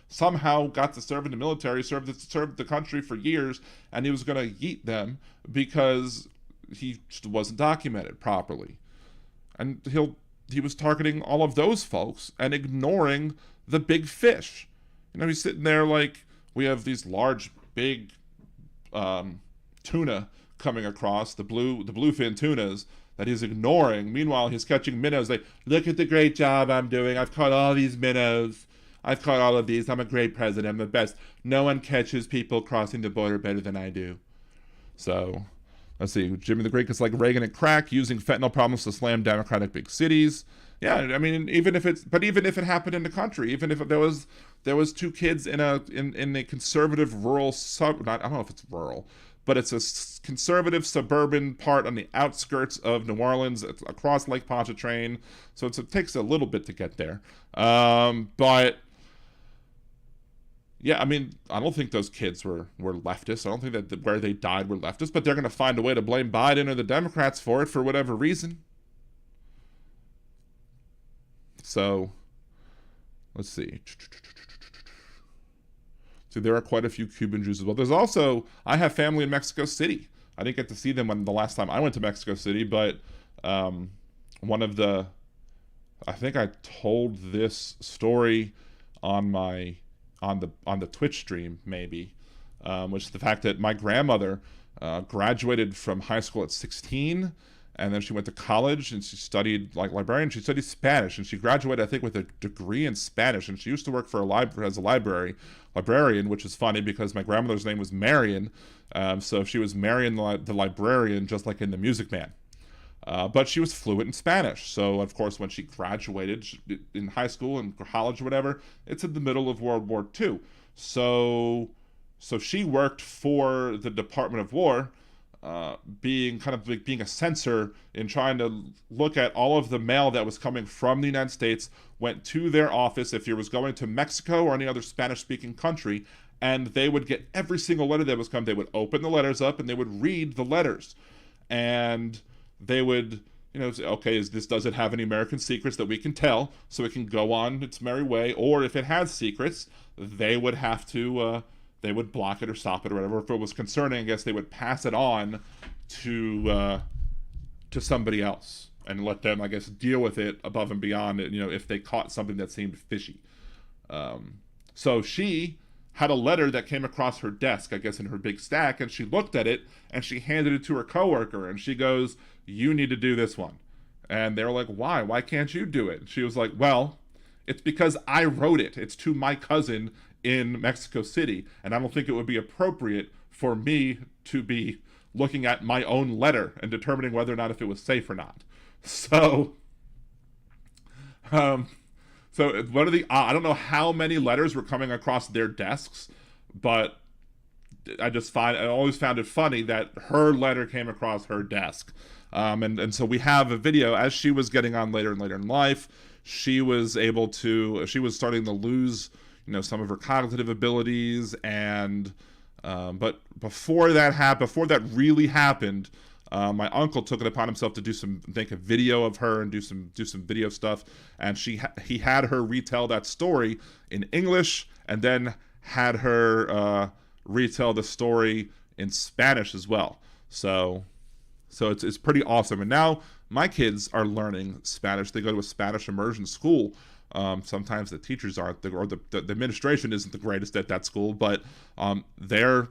somehow got to serve in the military, served the country for years, and he was going to yeet them because he just wasn't documented properly. And he was targeting all of those folks and ignoring the big fish. He's sitting there like, we have these large, big tuna coming across, the bluefin tunas, that he's ignoring. Meanwhile, he's catching minnows. Like, look at the great job I'm doing. I've caught all these minnows. I've caught all of these. I'm a great president. I'm the best. No one catches people crossing the border better than I do. So, let's see. Jimmy the Great gets like Reagan and crack, using fentanyl problems to slam Democratic big cities. Yeah, I mean, even if it happened in the country, even if there was two kids in a conservative rural I don't know if it's rural, but it's a conservative suburban part on the outskirts of New Orleans, across Lake Pontchartrain, so it takes a little bit to get there. But yeah, I mean, I don't think those kids were leftists. I don't think that where they died were leftists, but they're going to find a way to blame Biden or the Democrats for it for whatever reason. So, let's see. So there are quite a few Cuban Jews as well. There's also, I have family in Mexico City. I didn't get to see them the last time I went to Mexico City, but one of the, I think I told this story on the Twitch stream, maybe, which is the fact that my grandmother graduated from high school at 16 and then she went to college and she studied like librarian. She studied Spanish, and she graduated, I think, with a degree in Spanish. And she used to work for as a librarian, which is funny because my grandmother's name was Marion, so she was Marion the librarian, just like in The Music Man. But she was fluent in Spanish. So, of course, when she graduated in high school and college or whatever, it's in the middle of World War II. So she worked for the Department of War, being a censor in trying to look at all of the mail that was coming from the United States, went to their office if it was going to Mexico or any other Spanish-speaking country, and they would get every single letter that was coming. They would open the letters up and they would read the letters. And they would, say, okay, does it have any American secrets that we can tell so it can go on its merry way? Or if it has secrets, they would have to, they would block it or stop it or whatever. If it was concerning, I guess they would pass it on to somebody else and let them, I guess, deal with it above and beyond, if they caught something that seemed fishy. So she had a letter that came across her desk, I guess in her big stack, and she looked at it and she handed it to her coworker and she goes, "You need to do this one." And they were like, "Why? Why can't you do it?" She was like, "Well, it's because I wrote it. It's to my cousin in Mexico City, and I don't think it would be appropriate for me to be looking at my own letter and determining whether or not if it was safe or not." So, one of the, I don't know how many letters were coming across their desks, but I always found it funny that her letter came across her desk. And so we have a video as she was getting on later and later in life. She was starting to lose, some of her cognitive abilities, and but before that really happened, my uncle took it upon himself to make a video of her and do some video stuff, and he had her retell that story in English, and then had her retell the story in Spanish as well. So it's pretty awesome. And now my kids are learning Spanish. They go to a Spanish immersion school. Sometimes the teachers aren't, or the administration isn't the greatest at that school, but they're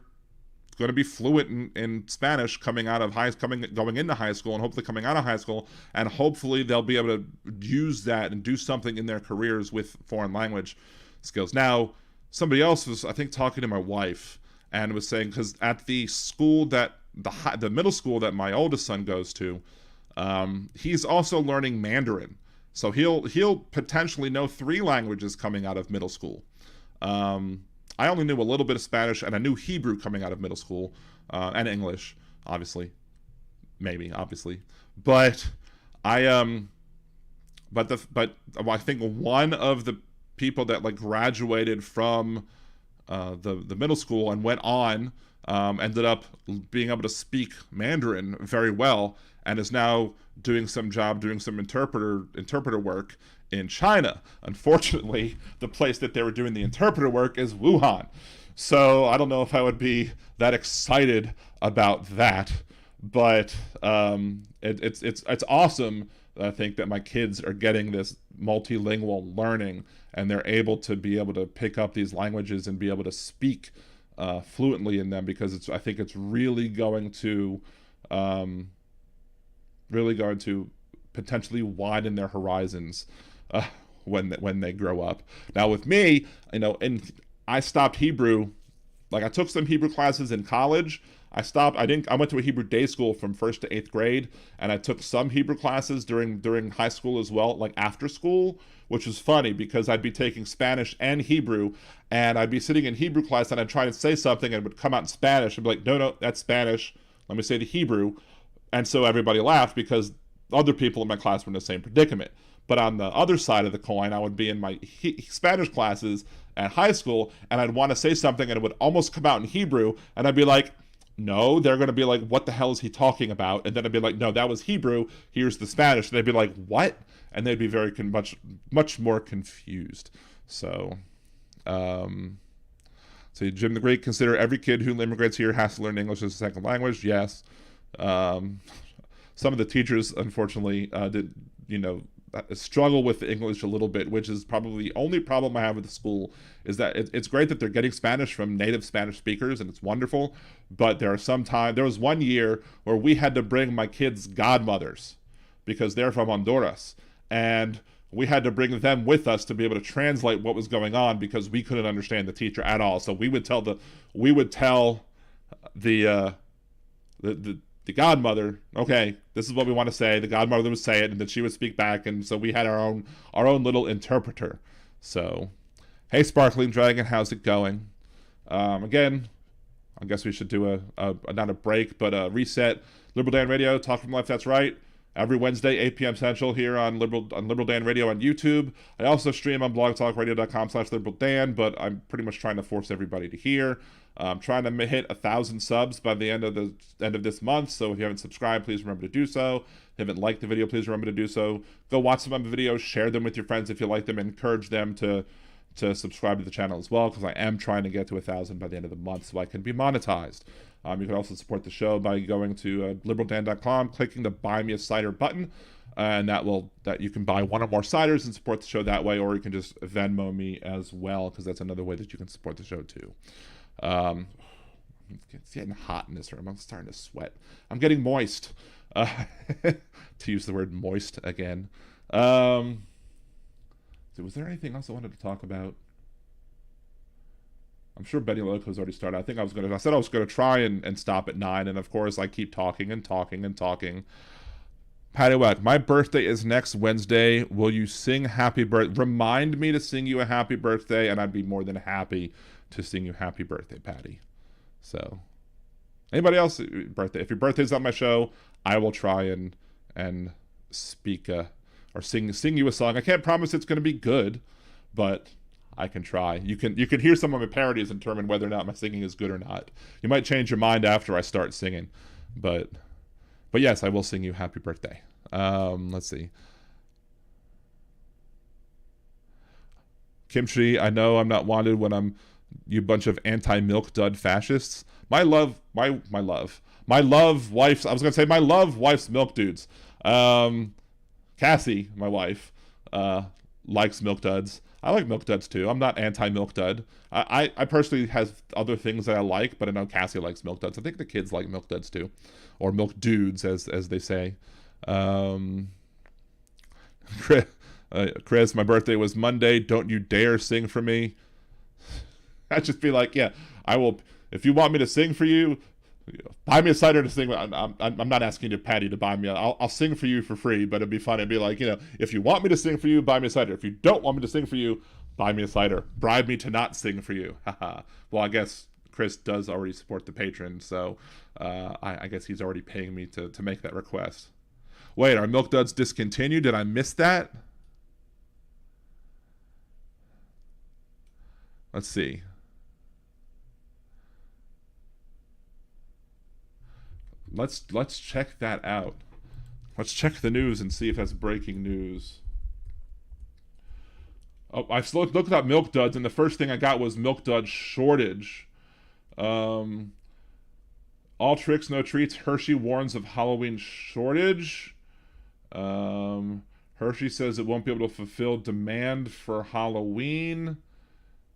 going to be fluent in Spanish going into high school, and hopefully coming out of high school, and hopefully they'll be able to use that and do something in their careers with foreign language skills. Now, somebody else was, I think, talking to my wife and was saying, because at the school the middle school that my oldest son goes to, he's also learning Mandarin. So he'll potentially know 3 languages coming out of middle school. I only knew a little bit of Spanish, and I knew Hebrew coming out of middle school, and English, obviously, but I think one of the people that graduated from the middle school and went on, ended up being able to speak Mandarin very well, and is now doing some interpreter work in China. Unfortunately, the place that they were doing the interpreter work is Wuhan. So I don't know if I would be that excited about that, but it's awesome. I think that my kids are getting this multilingual learning, and they're able to pick up these languages and be able to speak fluently in them, because I think it's really going to potentially widen their horizons when they grow up. Now with me, and I stopped Hebrew. I took some Hebrew classes in college. I went to a Hebrew day school from 1st to 8th grade, and I took some Hebrew classes during high school as well, after school, which was funny because I'd be taking Spanish and Hebrew, and I'd be sitting in Hebrew class and I'd try to say something and it would come out in Spanish. I'd be like, no, that's Spanish. Let me say the Hebrew. And so everybody laughed because other people in my class were in the same predicament. But on the other side of the coin, I would be in my Spanish classes at high school, and I'd want to say something and it would almost come out in Hebrew, and I'd be like, no, they're going to be like, what the hell is he talking about? And then I'd be like, no, that was Hebrew, here's the Spanish. And they'd be like, what? And they'd be very much more confused. So Jim the Great, consider every kid who immigrates here has to learn English as a second language. Yes. Some of the teachers, unfortunately, struggle with the English a little bit, which is probably the only problem I have with the school, is that it's great that they're getting Spanish from native Spanish speakers, and it's wonderful, but there was one year where we had to bring my kids' godmothers, because they're from Honduras, and we had to bring them with us to be able to translate what was going on, because we couldn't understand the teacher at all. So we would tell the godmother, okay, this is what we want to say. The godmother would say it, and then she would speak back, and so we had our own little interpreter. So, hey, Sparkling Dragon, how's it going? Again, I guess we should do not a break, but a reset. Liberal Dan Radio, Talk from Life, that's right. Every Wednesday, 8 p.m. Central, here on Liberal Dan Radio on YouTube. I also stream on blogtalkradio.com/liberaldan, but I'm pretty much trying to force everybody to hear. I'm trying to hit 1,000 subs by the end of this month, so if you haven't subscribed, please remember to do so. If you haven't liked the video, please remember to do so. Go watch some of the videos, share them with your friends if you like them, encourage them to subscribe to the channel as well, because I am trying to get to 1,000 by the end of the month so I can be monetized. You can also support the show by going to liberaldan.com, clicking the Buy Me a Cider button, and that you can buy one or more ciders and support the show that way, or you can just Venmo me as well, because that's another way that you can support the show too. It's getting hot in this room. I'm starting to sweat. I'm getting moist. To use the word moist again. Was there anything else I wanted to talk about? I'm sure Benny Loco's already started. I said I was gonna try and stop at 9, and of course I keep talking and talking and talking. Patty Wack, my birthday is next Wednesday. Will you sing happy birthday? Remind me to sing you a happy birthday, and I'd be more than happy to sing you happy birthday, Patty. So, anybody else birthday? If your birthday's on my show, I will try and speak or sing you a song. I can't promise it's going to be good, but I can try. You can hear some of my parodies and determine whether or not my singing is good or not. You might change your mind after I start singing, but yes, I will sing you happy birthday. Let's see. Kimchi, I know I'm not wanted when I'm you bunch of anti-milk dud fascists. My love wife's milk dudes. Cassie, my wife, likes milk duds. I like milk duds too. I'm not anti-milk dud. I personally have other things that I like, but I know Cassie likes milk duds. I think the kids like milk duds too, or milk dudes as they say. Chris, my birthday was Monday. Don't you dare sing for me. I'd just be like, yeah, I will. If you want me to sing for you, buy me a cider to sing. I'm not asking you, Patty, to buy me. I'll sing for you for free, but it'd be fun. It'd be like, if you want me to sing for you, buy me a cider. If you don't want me to sing for you, buy me a cider. Bribe me to not sing for you. Well, I guess Chris does already support the patron, so I guess he's already paying me to make that request. Wait, are Milk Duds discontinued? Did I miss that? Let's see. Let's check that out. Let's check the news and see if that's breaking news. Oh, I've looked up Milk Duds, and the first thing I got was Milk Dud shortage. All tricks, no treats. Hershey warns of Halloween shortage. Hershey says it won't be able to fulfill demand for Halloween.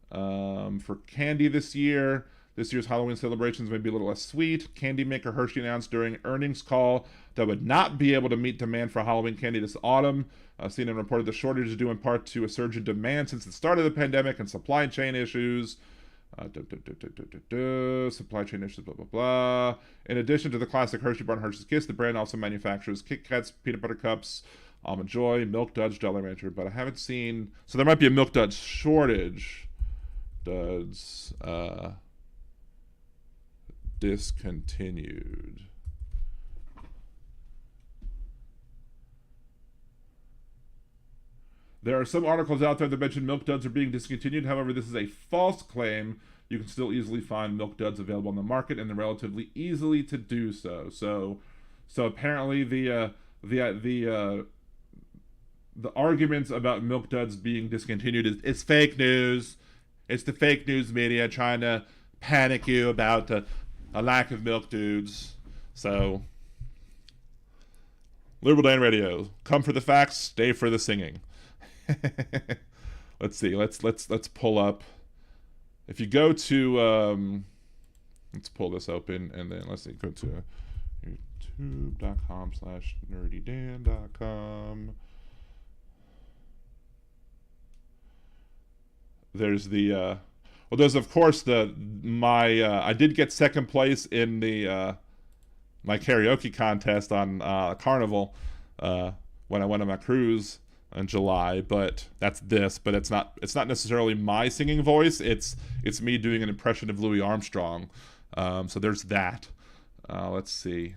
For candy this year. This year's Halloween celebrations may be a little less sweet. Candy maker Hershey announced during earnings call that would not be able to meet demand for Halloween candy this autumn. CNN reported the shortage is due in part to a surge in demand since the start of the pandemic and supply chain issues. Supply chain issues, blah, blah, blah. In addition to the classic Hershey bar and Hershey's Kiss, the brand also manufactures Kit Kats, Peanut Butter Cups, Almond Joy, Milk Duds, Jolly Rancher, but I haven't seen... So there might be a Milk Duds shortage. Duds... discontinued. There are some articles out there that mention Milk Duds are being discontinued. However, this is a false claim. You can still easily find Milk Duds available on the market, and they're relatively easily to do so. So apparently the arguments about Milk Duds being discontinued is fake news. It's the fake news media trying to panic you about a lack of Milk Dudes. So Liberal Dan Radio. Come for the facts, stay for the singing. Let's see. Let's pull up. If you go to let's pull this open, and then let's see. Go to youtube.com/nerdydan.com. There's the well, there's of course I did get second place in the my karaoke contest on Carnival when I went on my cruise in July, but that's but it's not necessarily my singing voice. It's me doing an impression of Louis Armstrong. So there's that. Let's see.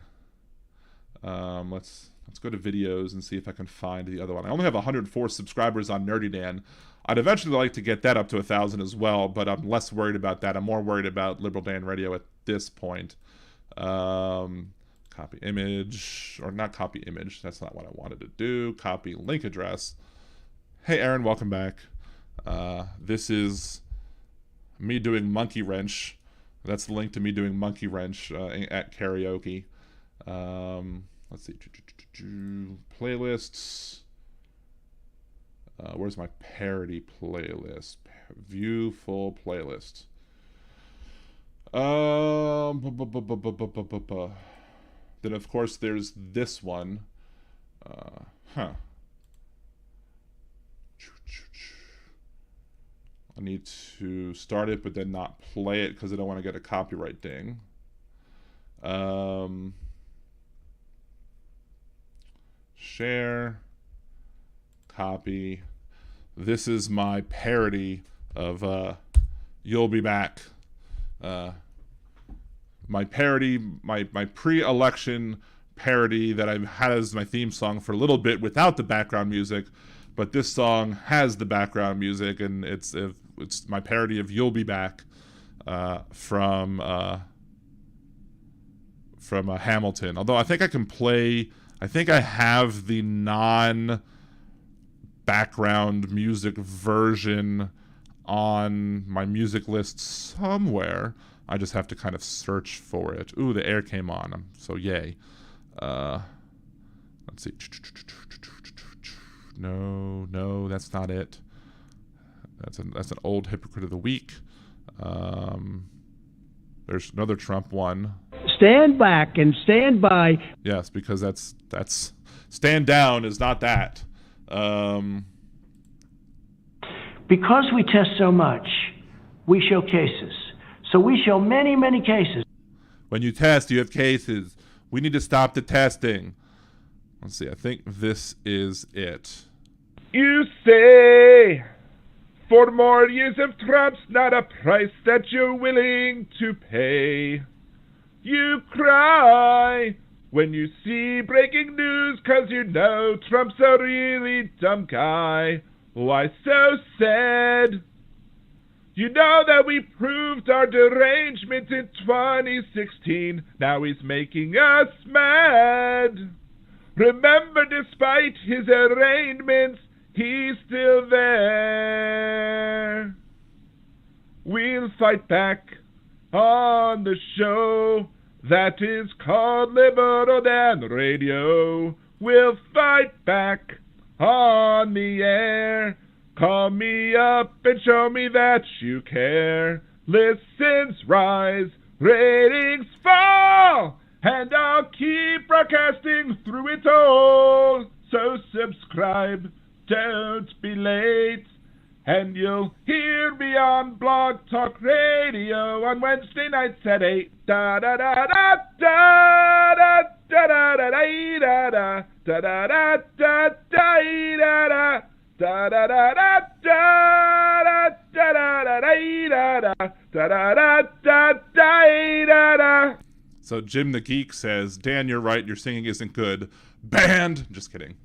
Let's go to videos and see if I can find the other one. I only have 104 subscribers on Nerdy Dan. I'd eventually like to get that up to 1,000 as well, but I'm less worried about that. I'm more worried about Liberal Dan Radio at this point. Copy image, or not copy image. That's not what I wanted to do. Copy link address. Hey, Aaron, welcome back. This is me doing Monkey Wrench. That's the link to me doing Monkey Wrench at karaoke. Let's see. Playlists. Where's my parody playlist? View full playlist. Then of course there's this one. I need to start it, but then not play it because I don't want to get a copyright ding. Share. Copy. This is my parody of You'll Be Back. My parody, my pre-election parody that I've had as my theme song for a little bit without the background music, but this song has the background music, and it's my parody of You'll Be Back from Hamilton. Although I think I can play, I think I have the non-background music version on my music list somewhere. I just have to kind of search for it. Ooh, the air came on. So yay. Let's see. No, that's not it. That's an old hypocrite of the week. There's another Trump one. Stand back and stand by. Yes, because that's stand down is not that. Because we test so much, we show cases. So we show many, many cases. When you test, you have cases. We need to stop the testing. Let's see. I think this is it. You say 4 more years of Trump's not a price that you're willing to pay. You cry when you see breaking news 'cause you know Trump's a really dumb guy. Why so sad? You know that we proved our derangement in 2016. Now he's making us mad. Remember, despite his arraignments, he's still there. We'll fight back on the show that is called Liberal Dan Radio. We'll fight back on the air. Call me up and show me that you care. Listens rise, ratings fall, and I'll keep broadcasting through it all. So subscribe, don't be late, and you'll hear me on Blog Talk Radio on Wednesday nights at 8. Da da da da da da da da da da da da da da da da. Da da da da da da da da da da da. So Jim the Geek says, Dan, you're right, your singing isn't good. Banned! Just kidding.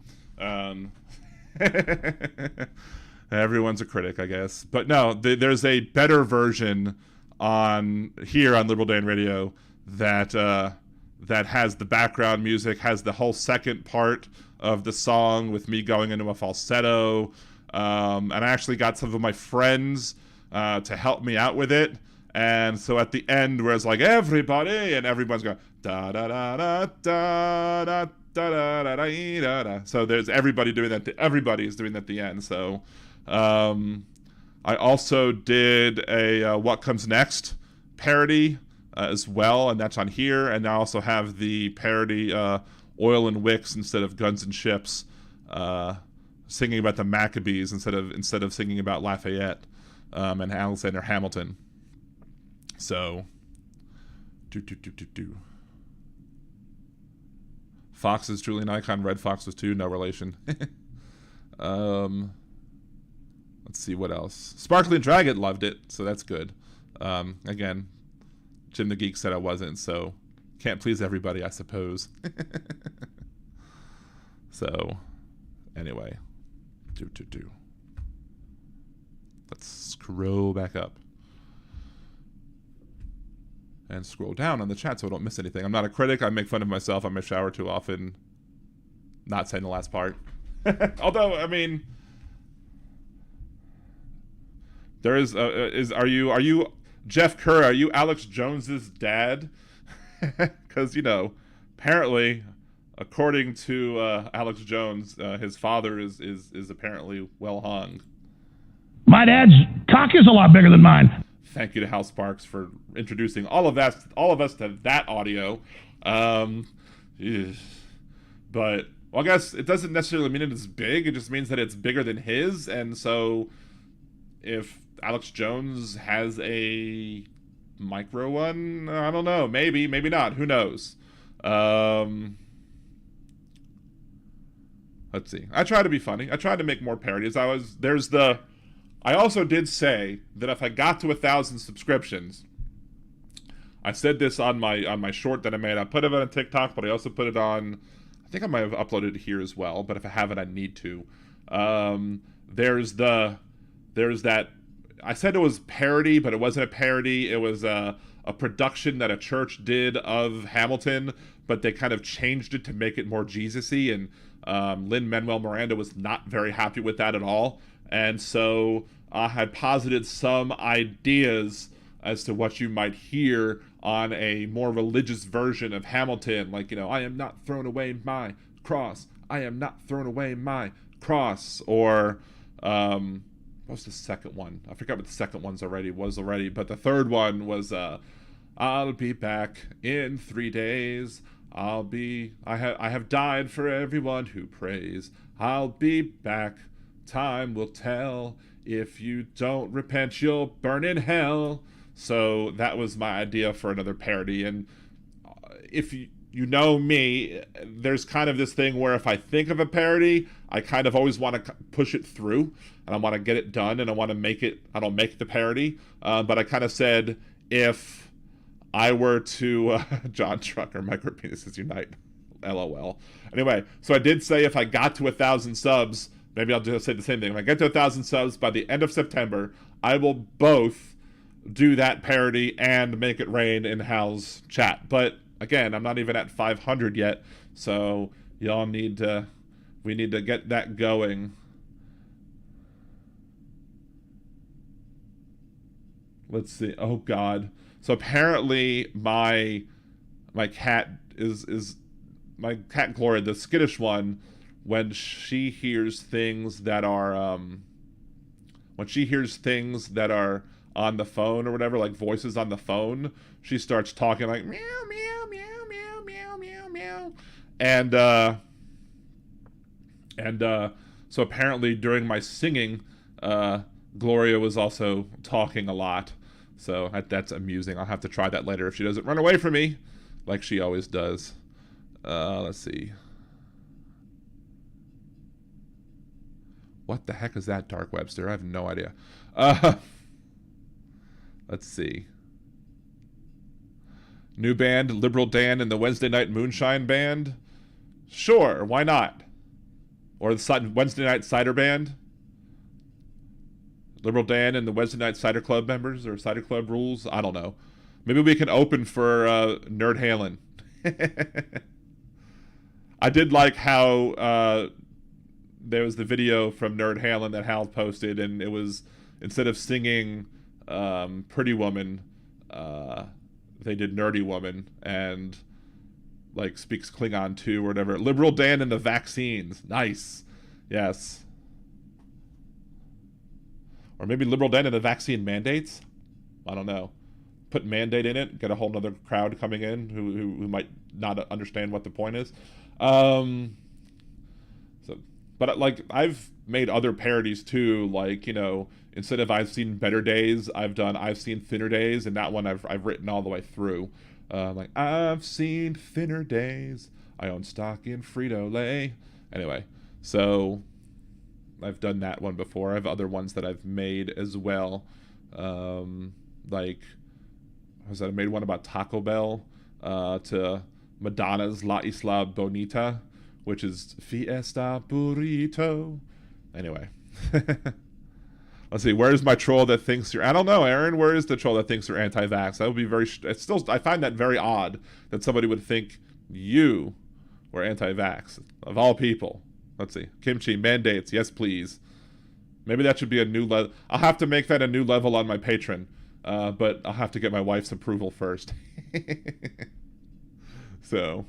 Everyone's a critic, I guess. But no, there's a better version here on Liberal Dan Radio that has the background music, has the whole second part of the song with me going into a falsetto, and I actually got some of my friends to help me out with it. And so at the end, where it's like everybody, and everyone's going da da da da da da da da da da. So there's everybody doing that. Everybody is doing that at the end. So I also did a What Comes Next parody as well, and that's on here. And I also have the parody Oil and Wicks instead of Guns and Ships, singing about the Maccabees instead of singing about Lafayette and Alexander Hamilton. So, Fox is Julian Icon. Red Fox was too. No relation. Let's see what else. Sparkling Dragon loved it, so that's good. Again, Jim the Geek said I wasn't, so can't please everybody, I suppose. So, anyway, let's scroll back up and scroll down on the chat so I don't miss anything. I'm not a critic. I make fun of myself. I may shower too often. Not saying the last part. Although, I mean, there is are you Jeff Kerr? Are you Alex Jones's dad? Because apparently, according to Alex Jones, his father is apparently well hung. My dad's cock is a lot bigger than mine. Thank you to Hal Sparks for introducing all of us to that audio. But I guess it doesn't necessarily mean it's big. It just means that it's bigger than his. And so, if Alex Jones has a micro one, I don't know. Maybe not. Who knows? Let's see. I try to be funny. I tried to make more parodies. I also did say that if I got to 1,000 subscriptions, I said this on my short that I made. I put it on TikTok, but I also put it on, I think I might have uploaded it here as well, but if I haven't, I need to. There's that, I said it was parody, but it wasn't a parody. It was a production that a church did of Hamilton, but they kind of changed it to make it more Jesus-y, and Lin-Manuel Miranda was not very happy with that at all. And so I had posited some ideas as to what you might hear on a more religious version of Hamilton. Like, I am not throwing away my cross. I am not throwing away my cross. Or, what was the second one? I forgot what the second one's already. But the third one was, I'll be back in 3 days. I have died for everyone who prays. I'll be back. Time will tell. If you don't repent, you'll burn in hell. So that was my idea for another parody. And if you know me, there's kind of this thing where if I think of a parody, I kind of always want to push it through, and I want to get it done, and I want to make it. I don't make the parody, but I kind of said if I were to John Trucker, Micropenises Unite, LOL. Anyway, so I did say if I got to 1,000 subs. Maybe I'll just say the same thing. When I get to 1,000 subs by the end of September, I will both do that parody and make it rain in Hal's chat. But again, I'm not even at 500 yet, so we need to get that going. Let's see. Oh God. So apparently my cat is my cat Gloria, the skittish one. When she hears things that are on the phone or whatever, like voices on the phone, she starts talking like meow meow meow meow meow meow meow, and so apparently during my singing, Gloria was also talking a lot. So that's amusing. I'll have to try that later if she doesn't run away from me, like she always does. Let's see. What the heck is that, Dark Webster? I have no idea. Let's see. New band, Liberal Dan and the Wednesday Night Moonshine Band? Sure, why not? Or the Wednesday Night Cider Band? Liberal Dan and the Wednesday Night Cider Club members, or Cider Club rules? I don't know. Maybe we can open for Nerd Halen. I did like how... there was the video from Nerd Halen that Hal posted, and it was, instead of singing Pretty Woman, they did Nerdy Woman, and like speaks Klingon too or whatever. Liberal Dan and the vaccines. Nice. Yes. Or maybe Liberal Dan and the vaccine mandates? I don't know. Put mandate in it, get a whole nother crowd coming in who might not understand what the point is. But like I've made other parodies too, like, you know, instead of I've seen better days, I've seen thinner days, and that one I've written all the way through. Like, I've seen thinner days, I own stock in Frito-Lay. Anyway, so I've done that one before. I have other ones that I've made as well. Like, I made one about Taco Bell to Madonna's La Isla Bonita, which is Fiesta Burrito. Anyway. Let's see, where's my troll that thinks you're... I don't know, Aaron. Where is the troll that thinks you're anti-vax? That would be very... I find that very odd that somebody would think you were anti-vax. Of all people. Let's see. Kimchi, mandates. Yes, please. Maybe that should be a new level. I'll have to make that a new level on my Patreon. But I'll have to get my wife's approval first. So...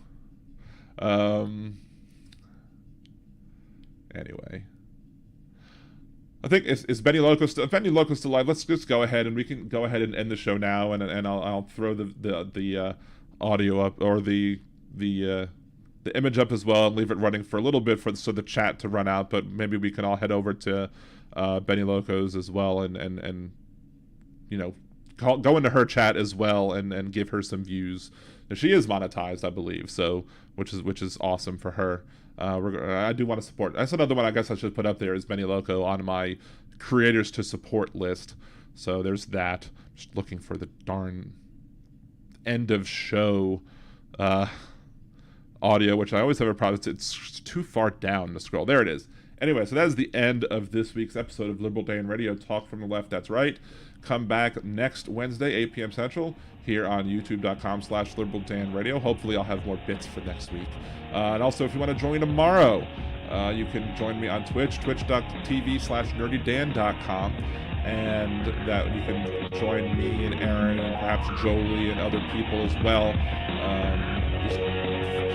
Anyway... I think is Benny Loco still? If Benny Loco's still alive, let's just go ahead and we can go ahead and end the show now, and I'll throw the audio up or the image up as well, and leave it running for a little bit so the chat to run out. But maybe we can all head over to Benny Loco's as well, and you know, go into her chat as well and give her some views. And she is monetized, I believe, so which is awesome for her. I do want to support. That's another one I guess I should put up there is Benny Loco on my creators to support list. So there's that. Just looking for the darn end of show audio, which I always have a problem. It's too far down to scroll. There it is. Anyway, so that is the end of this week's episode of Liberal Dan Radio. Talk from the left, that's right. Come back next Wednesday, 8 p.m. Central, here on youtube.com/liberaldanradio. Hopefully I'll have more bits for next week. And also, if you want to join tomorrow, you can join me on Twitch, twitch.tv/nerdydan.com. And that you can join me and Aaron and perhaps Jolie and other people as well. Just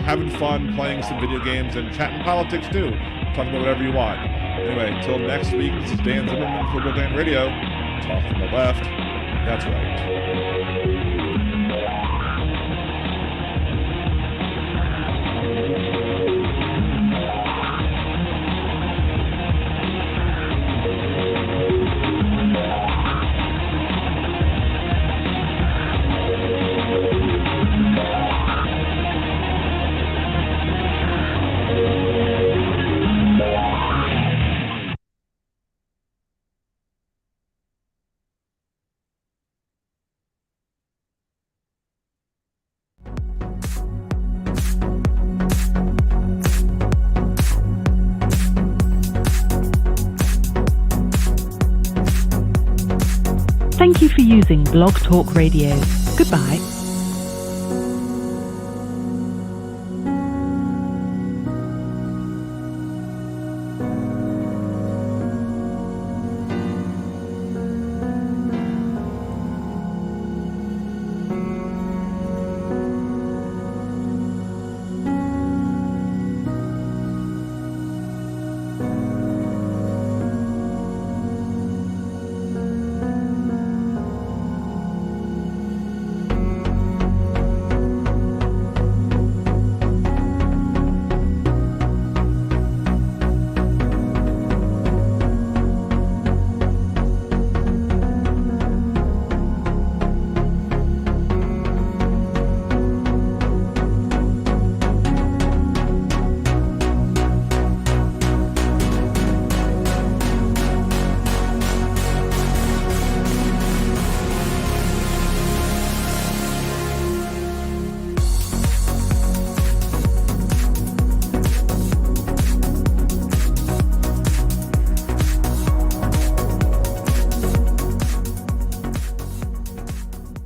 having fun, playing some video games, and chatting politics too. Talking about whatever you want. Anyway, until next week, this is Dan Zimmerman for Liberal Dan Radio. Talk from the left. That's right. Thank you for using Blog Talk Radio. Goodbye.